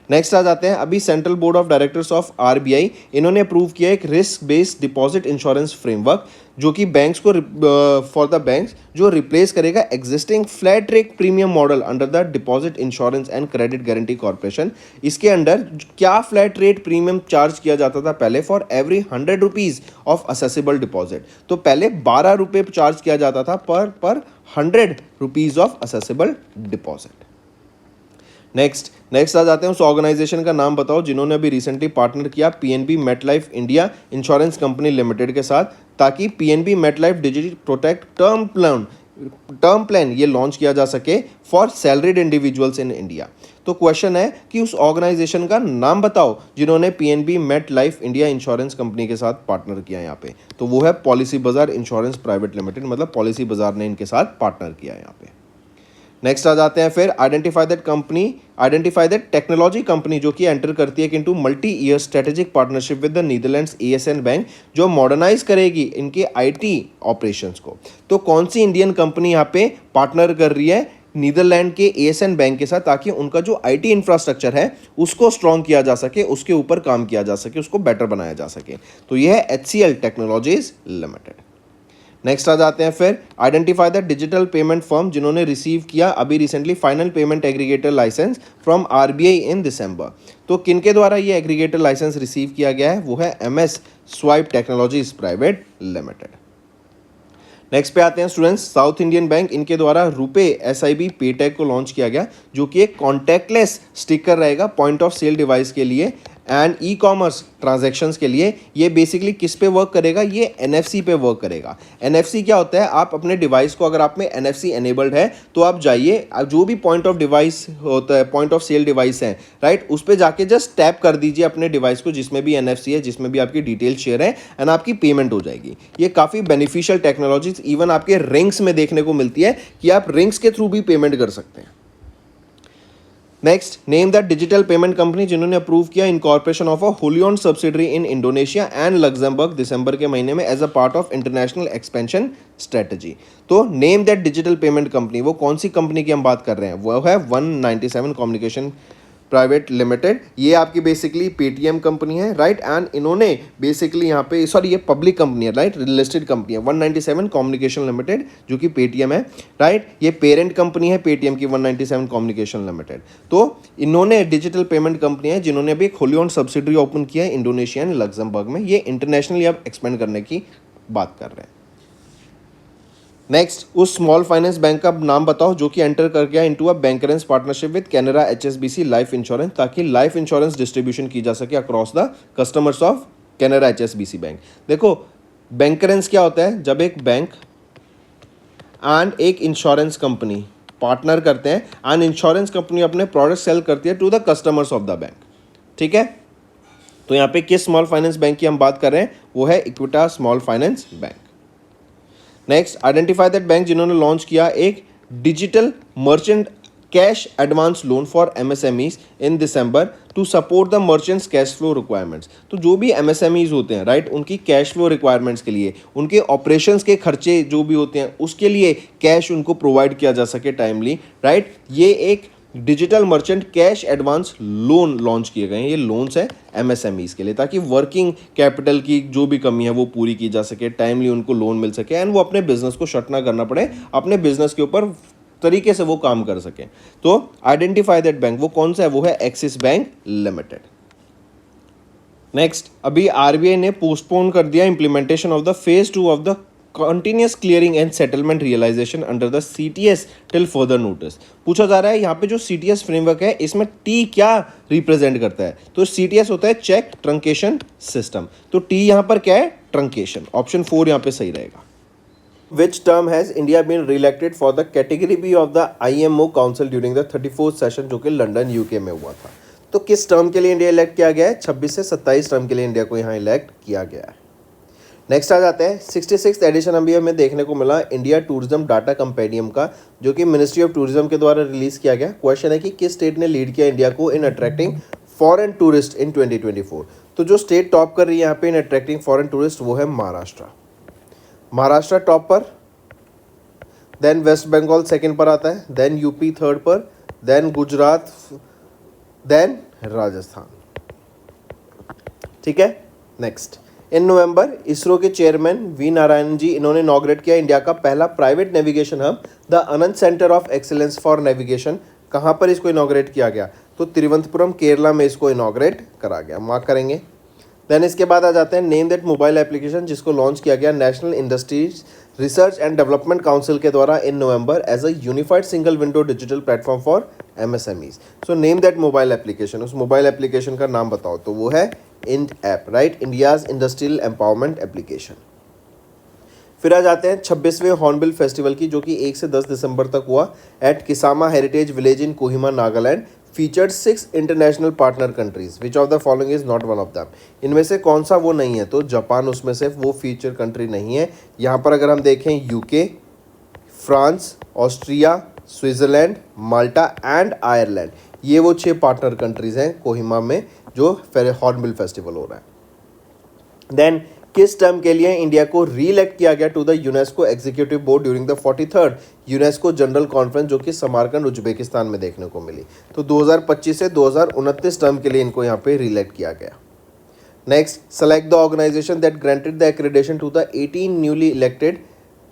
नेक्स्ट आ जाते हैं, अभी central board of directors of RBI, इन्होंने अप्रूव किया एक risk based deposit insurance framework, जो कि बैंक्स को फॉर द बैंक्स जो रिप्लेस करेगा existing flat rate premium model under the deposit insurance and credit guarantee corporation. इसके अंडर क्या फ्लैट रेट प्रीमियम चार्ज किया जाता था पहले for every 100 rupees of assessable deposit, तो पहले 12 रुपये चार्ज किया जाता था पर 100 rupees of assessable deposit. Next आ जाते हैं, उस ऑर्गेनाइजेशन का नाम बताओ जिन्होंने अभी रिसेंटली पार्टनर किया PNB MetLife India insurance company limited के साथ, ताकि PNB MetLife digital protect term plan ये लॉन्च किया जा सके for salaried individuals in India. तो क्वेश्चन है कि उस ऑर्गेनाइजेशन का नाम बताओ जिन्होंने PNB MetLife India insurance company के साथ पार्टनर किया यहाँ पे, तो वो है पॉलिसी बाजार इंश्योरेंस प्राइवेट लिमिटेड, मतलब पॉलिसी बाजार ने इनके साथ पार्टनर किया यहाँ पे। नेक्स्ट आ जाते हैं, फिर आइडेंटिफाई दैट टेक्नोलॉजी कंपनी जो कि एंटर करती है into multi year strategic partnership with the Netherlands ASN bank, जो मॉडर्नाइज करेगी इनके IT ऑपरेशंस को। तो कौन सी इंडियन कंपनी यहाँ पे पार्टनर कर रही है नीदरलैंड के ASN बैंक के साथ, ताकि उनका जो IT इंफ्रास्ट्रक्चर है उसको स्ट्रॉन्ग किया जा सके, उसके ऊपर काम किया जा सके, उसको बेटर बनाया जा सके। तो यह है HCL टेक्नोलॉजीज लिमिटेड। नेक्स्ट आ जाते हैं, फिर identify the digital payment firm जिन्होंने रिसीव किया अभी recently final payment aggregator licence from RBI in December. तो किनके द्वारा ये एग्रीगेटर लाइसेंस रिसीव किया गया है, वो है MS swipe technologies private limited. Next पे आते हैं स्टूडेंट्स, साउथ इंडियन बैंक, इनके द्वारा रुपे SIB पेटैग को लॉन्च किया गया, जो कि एक कॉन्टैक्टलेस स्टिकर रहेगा पॉइंट ऑफ सेल डिवाइस के लिए एंड ई कॉमर्स ट्रांजैक्शंस के लिए। ये बेसिकली किस पे वर्क करेगा, ये NFC पे वर्क करेगा। NFC क्या होता है, आप अपने डिवाइस को, अगर आप में NFC एनेबल्ड है तो आप जाइए, जो भी पॉइंट ऑफ डिवाइस होता है, पॉइंट ऑफ सेल डिवाइस है, राइट, उस पर जाके जस्ट टैप कर दीजिए अपने डिवाइस को जिसमें भी NFC है, जिसमें भी आपकी डिटेल शेयर है, एंड आपकी पेमेंट हो जाएगी। ये काफ़ी बेनिफिशियल टेक्नोलॉजी इवन आपके रिंग्स में देखने को मिलती है कि आप रिंग्स के थ्रू भी पेमेंट कर सकते हैं। Next, name that digital payment company जिन्होंने अप्रूव किया incorporation of a wholly owned subsidiary in Indonesia and Luxembourg दिसंबर के महीने में as a part of international expansion strategy. तो name that digital payment company, वो कौन सी कंपनी की हम बात कर रहे हैं, वो है 197 कम्युनिकेशन प्राइवेट लिमिटेड। ये आपकी बेसिकली पेटीएम कंपनी है, राइट, एंड इन्होंने बेसिकली यहाँ पे, सॉरी ये पब्लिक कंपनी है, राइट, लिस्टेड कंपनी है 197 कम्युनिकेशन लिमिटेड, जो कि पेटीएम है, राइट। ये पेरेंट कंपनी है पेटीएम की 197 कम्युनिकेशन लिमिटेड। तो इन्होंने डिजिटल पेमेंट कंपनी है जिन्होंने भी एक होली ओन्ड सब्सिडरी ओपन किया है इंडोनेशिया एंड लग्जमबर्ग में। ये इंटरनेशनली अब एक्सपेंड करने की बात कर रहे हैं। नेक्स्ट, उस स्मॉल फाइनेंस बैंक का नाम बताओ जो कि एंटर कर गया into a bancassurance partnership with Canara HSBC life insurance, ताकि लाइफ इंश्योरेंस डिस्ट्रीब्यूशन की जा सके across the customers of Canara HSBC bank. देखो, बैंकरेंस क्या होता है, जब एक बैंक एंड एक इंश्योरेंस कंपनी पार्टनर करते हैं एंड इंश्योरेंस कंपनी अपने प्रोडक्ट सेल करती है to the customers of the bank, ठीक है। तो यहाँ पे किस स्मॉल फाइनेंस बैंक की हम बात कर रहे हैं, वो है Equitas Small finance Bank. Next, identify that bank जिन्होंने लॉन्च किया एक digital merchant cash advance loan for MSMEs in December to support the merchants cash flow requirements. तो जो भी MSMEs होते हैं, राइट, उनकी कैश फ्लो रिक्वायरमेंट्स के लिए, उनके ऑपरेशंस के खर्चे जो भी होते हैं उसके लिए कैश उनको प्रोवाइड किया जा सके टाइमली, राइट। ये एक digital merchant cash advance loan launch किए गए हैं। ये लोन्स है MSMEs के लिए, ताकि वर्किंग कैपिटल की जो भी कमी है वो पूरी की जा सके, टाइमली उनको लोन मिल सके एंड वो अपने बिजनेस को शट ना करना पड़े, अपने बिजनेस के ऊपर तरीके से वो काम कर सके। तो आइडेंटिफाई दैट बैंक, वो कौन सा है, वो है एक्सिस बैंक लिमिटेड। नेक्स्ट, अभी RBI ने पोस्टपोन कर दिया implementation of the phase 2 of the continuous clearing and settlement realisation under the CTS till further notice. पूछा जा रहा है यहाँ पे जो CTS फ्रेमवर्क है इसमें T क्या रिप्रेजेंट करता है, तो CTS होता है चेक ट्रंकेशन सिस्टम, तो T यहाँ पर क्या है, ट्रंकेशन। ऑप्शन 4 यहाँ पे सही रहेगा। Which term has India been re-elected for the category B of the IMO Council during the 34th session, जो कि लंदन UK में हुआ था। तो किस टर्म के लिए इंडिया इलेक्ट किया गया है, 26 से 27 टर्म के लिए इंडिया को यहाँ इलेक्ट किया गया है। नेक्स्ट आ जाते हैं 66th एडिशन अभी हमें देखने को मिला इंडिया टूरिज्म डाटा कंपेडियम का, जो कि मिनिस्ट्री ऑफ टूरिज्म के द्वारा रिलीज किया गया। क्वेश्चन है कि किस स्टेट ने लीड किया इंडिया को इन अट्रैक्टिंग फॉरेन टूरिस्ट इन 2024। तो जो स्टेट टॉप कर रही है यहाँ पे इन अट्रैक्टिंग फॉरेन टूरिस्ट वो है महाराष्ट्र। महाराष्ट्र टॉप पर, देन वेस्ट बंगाल सेकंड पर आता है, देन यूपी थर्ड पर, देन गुजरात, देन राजस्थान, ठीक है। नेक्स्ट, इन नवंबर इसरो के चेयरमैन वी नारायण जी इन्होंने इनॉग्रेट किया इंडिया का पहला private navigation hub the Anant centre of excellence for navigation. कहाँ पर इसको इनॉग्रेट किया गया, तो तिरुवनंतपुरम केरला में इसको इनॉग्रेट करा गया, मार्क करेंगे। देन इसके बाद आ जाते हैं नेम दैट मोबाइल एप्लीकेशन जिसको लॉन्च किया गया national industries research and development council के द्वारा in November as a unified single window digital platform for MSMEs। So name that mobile application, उस मोबाइल एप्लीकेशन का नाम बताओ, तो वो है Ind app, right, India's industrial empowerment application. फिर आ जाते हैं 26वें हॉर्नबिल फेस्टिवल की, जो कि 1 से 10 दिसंबर तक हुआ at Kisama heritage village in Kohima Nagaland. Featured 6 international partner countries, which of the following is not one of them. इनमें से कौन सा वो नहीं है, तो जापान उसमें से वो फीचर कंट्री नहीं है। यहाँ पर अगर हम देखें UK, France, Austria, Switzerland, Malta and Ireland, ये वो 6 पार्टनर कंट्रीज हैं कोहिमा में जो हॉर्नबिल फेस्टिवल हो रहा है। देन किस टर्म के लिए इंडिया को रीइलेक्ट किया गया to the UNESCO executive board during the 43rd UNESCO general conference, जो कि समरकंद उज्बेकिस्तान में देखने को मिली। तो 2025 से 2029 टर्म के लिए इनको यहाँ पे रीइलेक्ट किया गया। Next, select the organisation that granted the accreditation to the 18 newly elected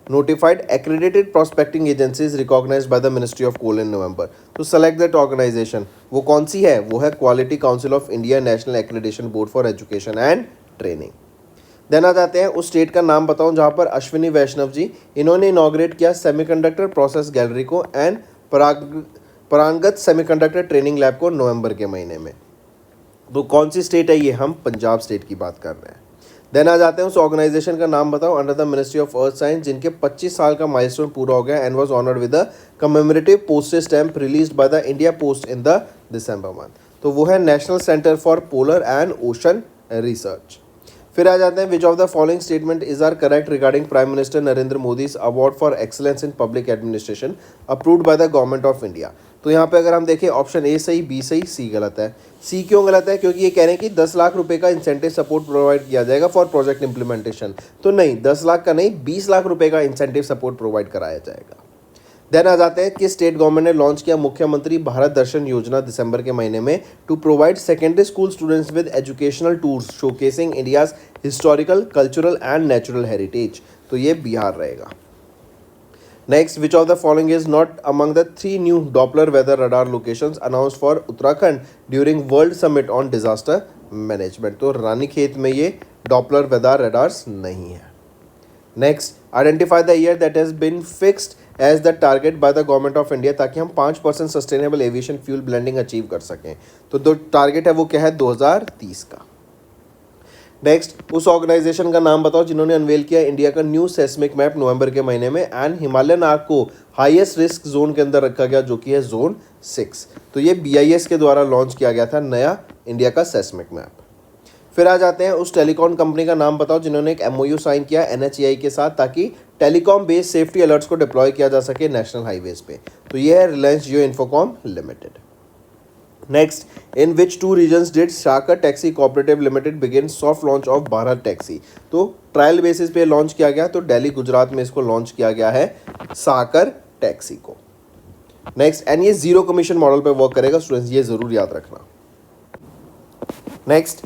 notified accredited prospecting agencies recognized by the Ministry of Coal in November। तो select that organization, वो कौन सी है, वो है quality council of India national accreditation board for education and training. Then आ जाते हैं उस स्टेट का नाम बताऊं जहां पर अश्विनी वैष्णव जी इन्होंने इनॉग्रेट किया सेमीकंडक्टर प्रोसेस गैलरी को and Parangat semiconductor training lab को नवंबर के महीने में। तो कौन सी स्टेट है ये? हम पंजाब स्टेट की बात कर रहे हैं। देन आ जाते हैं उस ऑर्गेनाइजेशन का नाम बताओ under the ministry of Earth Science जिनके 25 साल का माइलस्टोन पूरा हो गया and was honoured with a commemorative postage stamp released by the India Post in the December month. तो वो है National Centre for Polar and Ocean Research. फिर आ जाते हैं which of the following statement is are correct regarding prime minister Narendra Modi award for excellence in public administration approved bye the government of India. तो यहाँ पे अगर हम देखें ऑप्शन ए सही, बी सही, सी गलत है। सी क्यों गलत है? क्योंकि ये कह रहे हैं कि 10 लाख रुपए का इंसेंटिव सपोर्ट प्रोवाइड किया जाएगा फॉर प्रोजेक्ट इंप्लीमेंटेशन। तो नहीं, 10 लाख का नहीं, 20 लाख रुपए का इंसेंटिव सपोर्ट प्रोवाइड कराया जाएगा। देन आ जाते हैं कि स्टेट गवर्नमेंट ने लॉन्च किया मुख्यमंत्री भारत दर्शन योजना दिसंबर के महीने में to provide secondary school students with educational tours showcasing India's historical, cultural and natural heritage. तो ये बिहार रहेगा। Next, which of the following is not among the 3 new Doppler weather radar locations announced for Uttarakhand during World Summit on Disaster Management. तो रानीखेत में ये Doppler weather radars नहीं है। Next, identify the year that has been fixed as the target by the government of India ताकि हम 5% sustainable aviation fuel blending achieve कर सकें। तो जो टारगेट है वो क्या है? 2030 का। नेक्स्ट, उस ऑर्गेनाइजेशन का नाम बताओ जिन्होंने अनवेल किया इंडिया का न्यू सेस्मिक मैप नवंबर के महीने में एंड हिमालयन आर्क को हाईएस्ट रिस्क जोन के अंदर रखा गया जो कि है जोन 6। तो ये BIS के द्वारा लॉन्च किया गया था नया इंडिया का सेस्मिक मैप। फिर आ जाते हैं उस टेलीकॉम कंपनी का नाम बताओ जिन्होंने एक MOU साइन किया NHAI के साथ ताकि टेलीकॉम बेस्ड सेफ्टी अलर्ट्स को डिप्लॉय किया जा सके नेशनल हाईवेज पे। तो ये है Reliance Jio Infocomm limited. Next, in which 2 regions did Sahakar taxi cooperative limited begin soft launch of Bharat taxi. तो ट्रायल बेसिस पे लॉन्च किया गया, तो दिल्ली गुजरात में इसको लॉन्च किया गया है साकर टैक्सी को। नेक्स्ट, एंड ये जीरो कमीशन मॉडल पे वर्क करेगा स्टूडेंट्स, ये जरूर याद रखना। Next,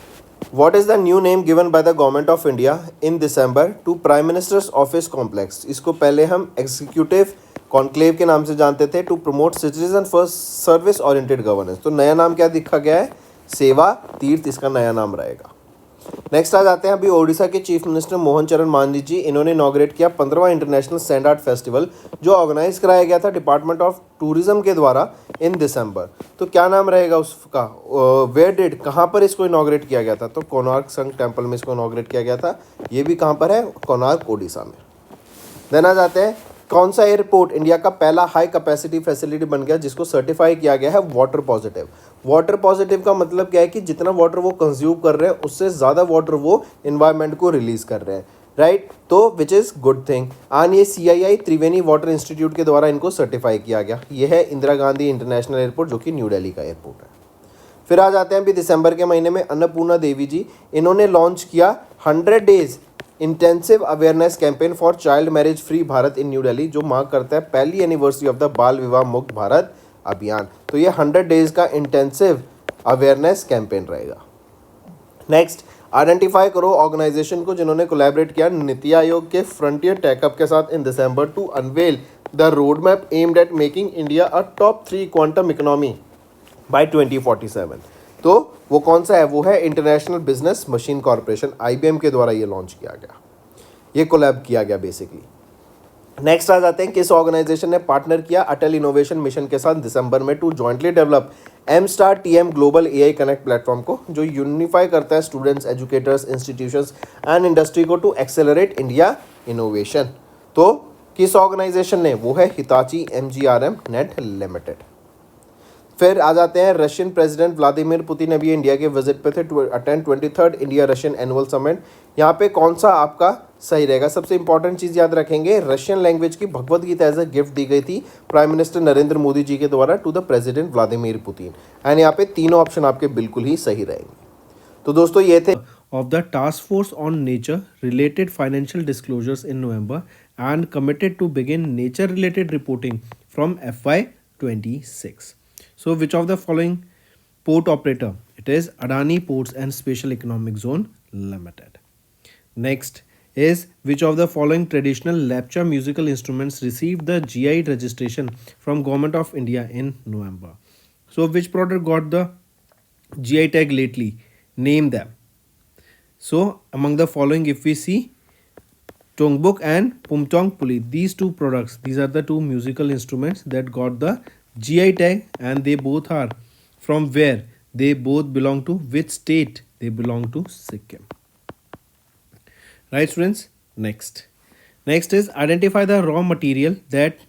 what is the new name given by the government of India in December to Prime Minister's Office Complex? इसको पहले हम एग्जीक्यूटिव कॉन्क्लेव के नाम से जानते थे to promote citizen first service oriented governance. तो नया नाम क्या दिखा गया है? सेवा तीर्थ इसका नया नाम रहेगा। नेक्स्ट आ जाते हैं अभी ओडिशा के चीफ मिनिस्टर मोहन चरण मांझी जी, इन्होंने इनॉग्रेट किया 15वां इंटरनेशनल सैंड आर्ट फेस्टिवल जो ऑर्गेनाइज कराया गया था डिपार्टमेंट ऑफ टूरिज्म के द्वारा इन दिसंबर। तो क्या नाम रहेगा उसका? वेयर डिड, कहाँ पर इसको इनॉग्रेट किया गया था? तो कोणार्क सन टेम्पल में इसको इनॉग्रेट किया गया था। ये भी कहाँ पर है? कोणार्क ओडिशा में। देन आ जाते हैं कौन सा एयरपोर्ट इंडिया का पहला हाई कैपेसिटी फैसिलिटी बन गया जिसको सर्टिफाई किया गया है वाटर पॉजिटिव। वाटर पॉजिटिव का मतलब क्या है कि जितना वाटर वो कंज्यूम कर रहे हैं उससे ज़्यादा वाटर वो इन्वायरमेंट को रिलीज कर रहे हैं, राइट? तो which is good thing. And ये CII त्रिवेणी वाटर इंस्टीट्यूट के द्वारा इनको सर्टिफाई किया गया। ये है इंदिरा गांधी इंटरनेशनल एयरपोर्ट जो कि न्यू दिल्ली का एयरपोर्ट है। फिर आ जाते हैं अभी दिसंबर के महीने में अन्नपूर्णा देवी जी, इन्होंने लॉन्च किया 100 days intensive awareness campaign for child marriage free Bharat in new Delhi जो मार्क करता है पहली एनिवर्सरी ऑफ द बाल विवाह मुक्त भारत अभियान। तो ये 100 डेज का इंटेंसिव अवेयरनेस कैंपेन रहेगा। नेक्स्ट, आइडेंटिफाई करो ऑर्गेनाइजेशन को जिन्होंने कोलैबोरेट किया नीति आयोग के फ्रंटियर टेकअप के साथ in December to unveil the road map aimed at making India a top 3 quantum economy by 2047। तो वो कौन सा है? वो है international business machine corporation, IBM के द्वारा ये लॉन्च किया गया, ये कोलैब किया गया बेसिकली। नेक्स्ट आ जाते हैं किस ऑर्गेनाइजेशन ने पार्टनर किया अटल इनोवेशन मिशन के साथ दिसंबर में to jointly develop MSTAR-TM global AI connect platform को जो यूनिफाई करता है students, educators, institutions and industry को टू एक्सेलरेट इंडिया इनोवेशन। तो किस ऑर्गेनाइजेशन ने? वो है हिताची MGRM नेट लिमिटेड। फिर आ जाते हैं रशियन प्रेसिडेंट व्लादिमीर पुतिन अभी इंडिया के विजिट पे थे to attend 23rd India Russian annual summit. यहाँ पे कौन सा आपका सही रहेगा? सबसे इंपॉर्टेंट चीज़ याद रखेंगे, रशियन लैंग्वेज की Bhagavad Gita as a gift दी गई थी प्राइम मिनिस्टर नरेंद्र मोदी जी के द्वारा to the president Vladimir Putin. And यहाँ पे तीनों ऑप्शन आपके बिल्कुल ही सही रहेंगे। तो दोस्तों ये थे of the task force on nature related financial disclosures in November and committed to begin nature related reporting from FY26. So which of the following port operator? It is Adani Ports and Special Economic Zone Limited. Next is which of the following traditional Lepcha musical instruments received the GI registration from Government of India in November? So which product got the GI tag lately? Name them. So among the following, if we see Tongbuk and Pumtong Puli, these two products, these are the two musical instruments that got the GI tag, and they both are from where? They both belong to which state? They belong to Sikkim. Right, students? Next is identify the raw material that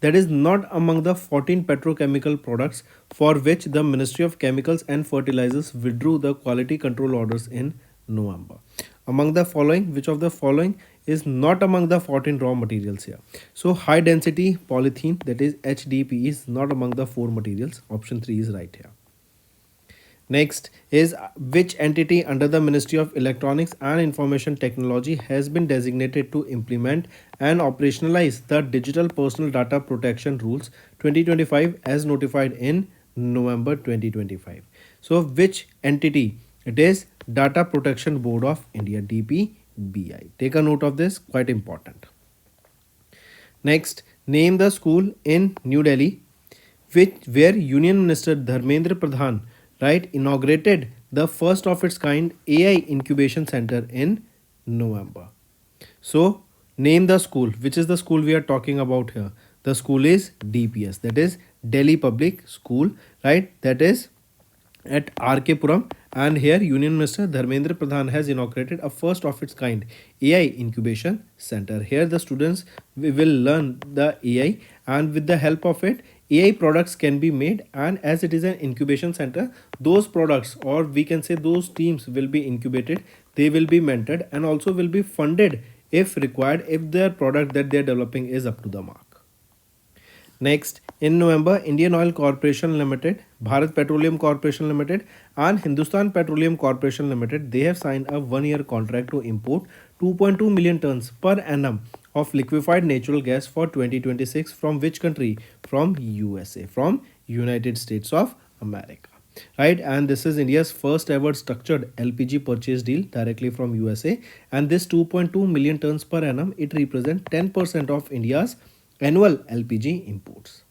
is not among the 14 petrochemical products for which the Ministry of Chemicals and Fertilizers withdrew the quality control orders in November. Among the following, which of the following is not among the 14 raw materials here? So high density polythene, that is HDPE, is not among the 4 materials. Option 3 is right here. Next is which entity under the Ministry of Electronics and Information Technology has been designated to implement and operationalize the Digital Personal Data Protection Rules 2025 as notified in November 2025. So which entity? It is Data Protection Board of India, DPBI. Take a note of this, quite important. Next, name the school in New Delhi where Union Minister Dharmendra Pradhan, right, inaugurated the first of its kind AI incubation center in November. So name the school. Which is the school we are talking about here? The school is DPS, that is Delhi Public School, right? That is at RK Puram, and here Union Minister Dharmendra Pradhan has inaugurated a first of its kind AI incubation center. Here the students will learn the AI, and with the help of it AI products can be made, and as it is an incubation center, those products, or we can say those teams, will be incubated, they will be mentored, and also will be funded if required, if their product that they are developing is up to the mark. Next, in November, Indian Oil Corporation Limited, Bharat Petroleum Corporation Limited, and Hindustan Petroleum Corporation Limited, they have signed a 1-year contract to import 2.2 million tons per annum of liquefied natural gas for 2026 from which country? From USA, from United States of America. Right, and this is India's first ever structured LPG purchase deal directly from USA, and this 2.2 million tons per annum, it represents 10% of India's annual LPG imports.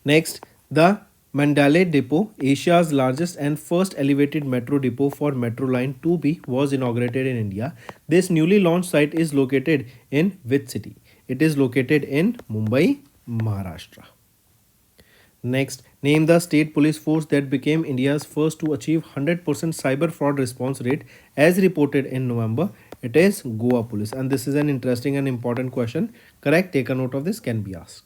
Next, the Mandalay Depot, Asia's largest and first elevated metro depot for Metro Line 2B, was inaugurated in India. This newly launched site is located in which city? It is located in Mumbai, Maharashtra. Next, name the state police force that became India's first to achieve 100% cyber fraud response rate as reported in November. It is Goa Police, and this is an interesting and important question. Correct? Take a note of this, can be asked.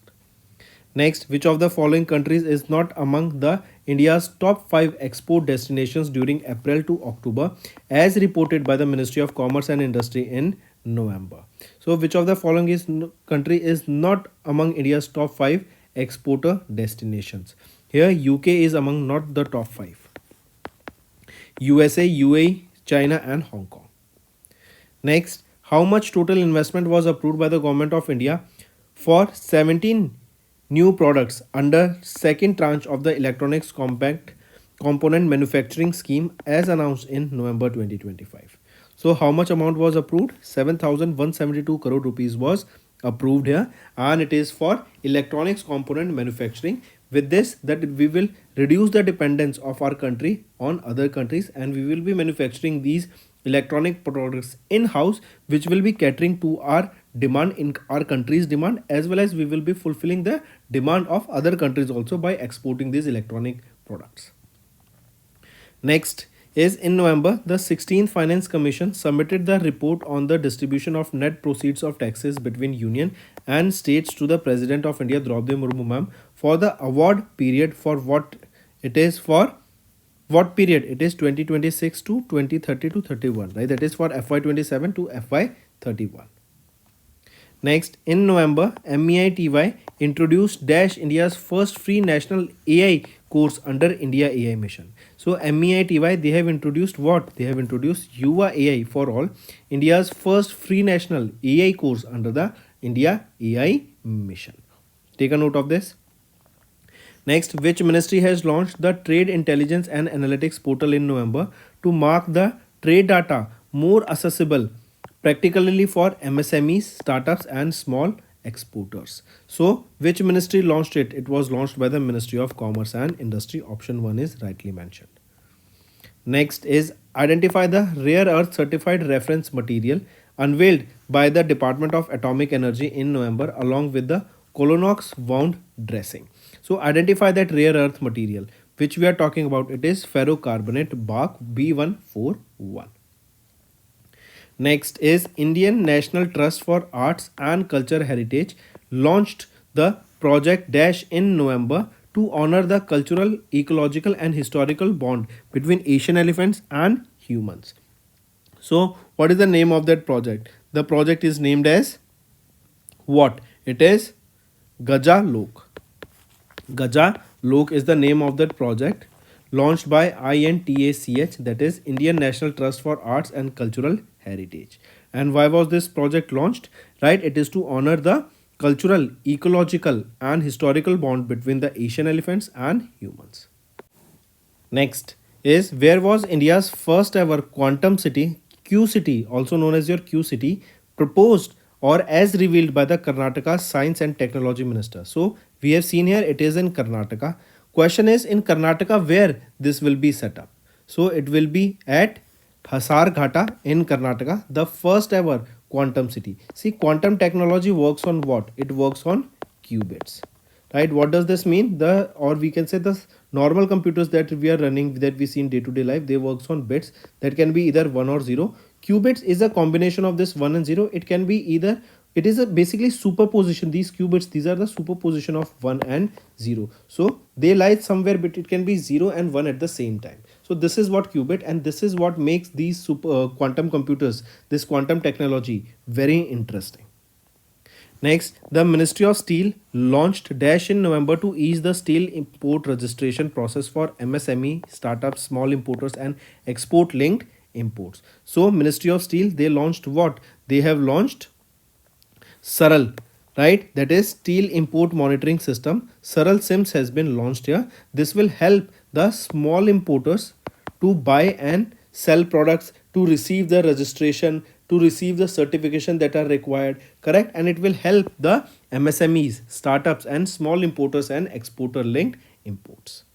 Next, which of the following countries is not among the India's top 5 export destinations during April to October as reported by the Ministry of Commerce and Industry in November? So which of the following country is not among India's top 5 exporter destinations? Here UK is among not the top 5. USA, UAE, China and Hong Kong. Next, how much total investment was approved by the Government of India for 17 new products under second tranche of the Electronics Compact Component Manufacturing Scheme as announced in November 2025. So how much amount was approved? 7,172 crore rupees was approved here, and it is for electronics component manufacturing. With this, that we will reduce the dependence of our country on other countries, and we will be manufacturing these electronic products in-house, which will be catering to our demand in our country's demand, as well as we will be fulfilling the demand of other countries also by exporting these electronic products. Next is in November, the 16th Finance Commission submitted the report on the distribution of net proceeds of taxes between Union and states to the President of India, Draupadi Murmu ma'am, for the award period for what period? It is 2026 to 2030 to 31, right? That is for FY27 to FY31. Next, in November, MEITY introduced India's first free national AI course under India AI Mission. So MEITY, they have introduced what? They have introduced Yuva AI for All, India's first free national AI course under the India AI Mission. Take a note of this. Next, which ministry has launched the Trade Intelligence and Analytics portal in November to mark the trade data more accessible, particularly for MSMEs, startups and small exporters? So, which ministry launched it? It was launched by the Ministry of Commerce and Industry. Option 1 is rightly mentioned. Next is identify the rare earth certified reference material unveiled by the Department of Atomic Energy in November along with the Colonox wound dressing. So identify that rare earth material which we are talking about. It is ferrocarbonate bark B141. Next is Indian National Trust for Arts and Culture Heritage launched the project Dash in November to honor the cultural, ecological and historical bond between Asian elephants and humans. So what is the name of that project? The project is named as what? It is Gaja Lok. Gaja Lok is the name of that project launched by INTACH, that is Indian National Trust for Arts and Cultural Heritage. And why was this project launched? Right, it is to honor the cultural, ecological and historical bond between the Asian elephants and humans. Next is where was India's first ever quantum city, Q City, also known as your Q City, proposed or as revealed by the Karnataka Science and Technology Minister. So we have seen here it is in Karnataka. Question is in Karnataka where this will be set up. So it will be at Hasarghata in Karnataka, the first ever quantum city. See, quantum technology works on what? It works on qubits. Right, what does this mean? The, or we can say, the normal computers that we are running, that we see in day-to-day life, they works on bits that can be either 1 or 0. Qubits is a combination of this 1 and 0. It can be either, it is a basically superposition. These qubits, these are the superposition of 1 and 0. So they lie somewhere, but it can be 0 and 1 at the same time. So this is what qubit, and this is what makes these quantum computers, this quantum technology, very interesting. Next, the Ministry of Steel launched Dash in November to ease the steel import registration process for MSME startups, small importers and export linked imports. So Ministry of Steel, they launched what? They have launched Saral, right? That is Steel Import Monitoring System. Saral SIMS has been launched here. This will help the small importers to buy and sell products, to receive the registration, to receive the certification that are required, correct? And it will help the MSMEs, startups and small importers and exporter linked imports.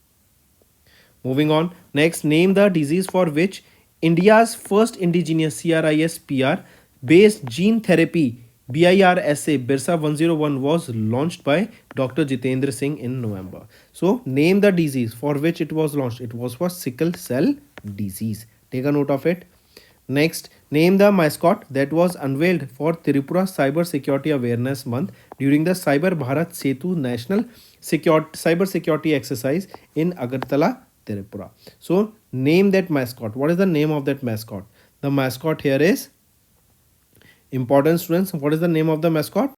Moving on, next, name the disease for which India's first indigenous CRISPR based gene therapy BIRSA Birsa 101 was launched by Dr. Jitendra Singh in November. So name the disease for which it was launched. It was for sickle cell disease. Take a note of it. Next, name the mascot that was unveiled for Tripura Cyber Security Awareness Month during the Cyber Bharat Setu National Cyber Security Exercise in Agartala, Tripura. So, name that mascot. What is the name of that mascot? The mascot here is, important students, what is the name of the mascot?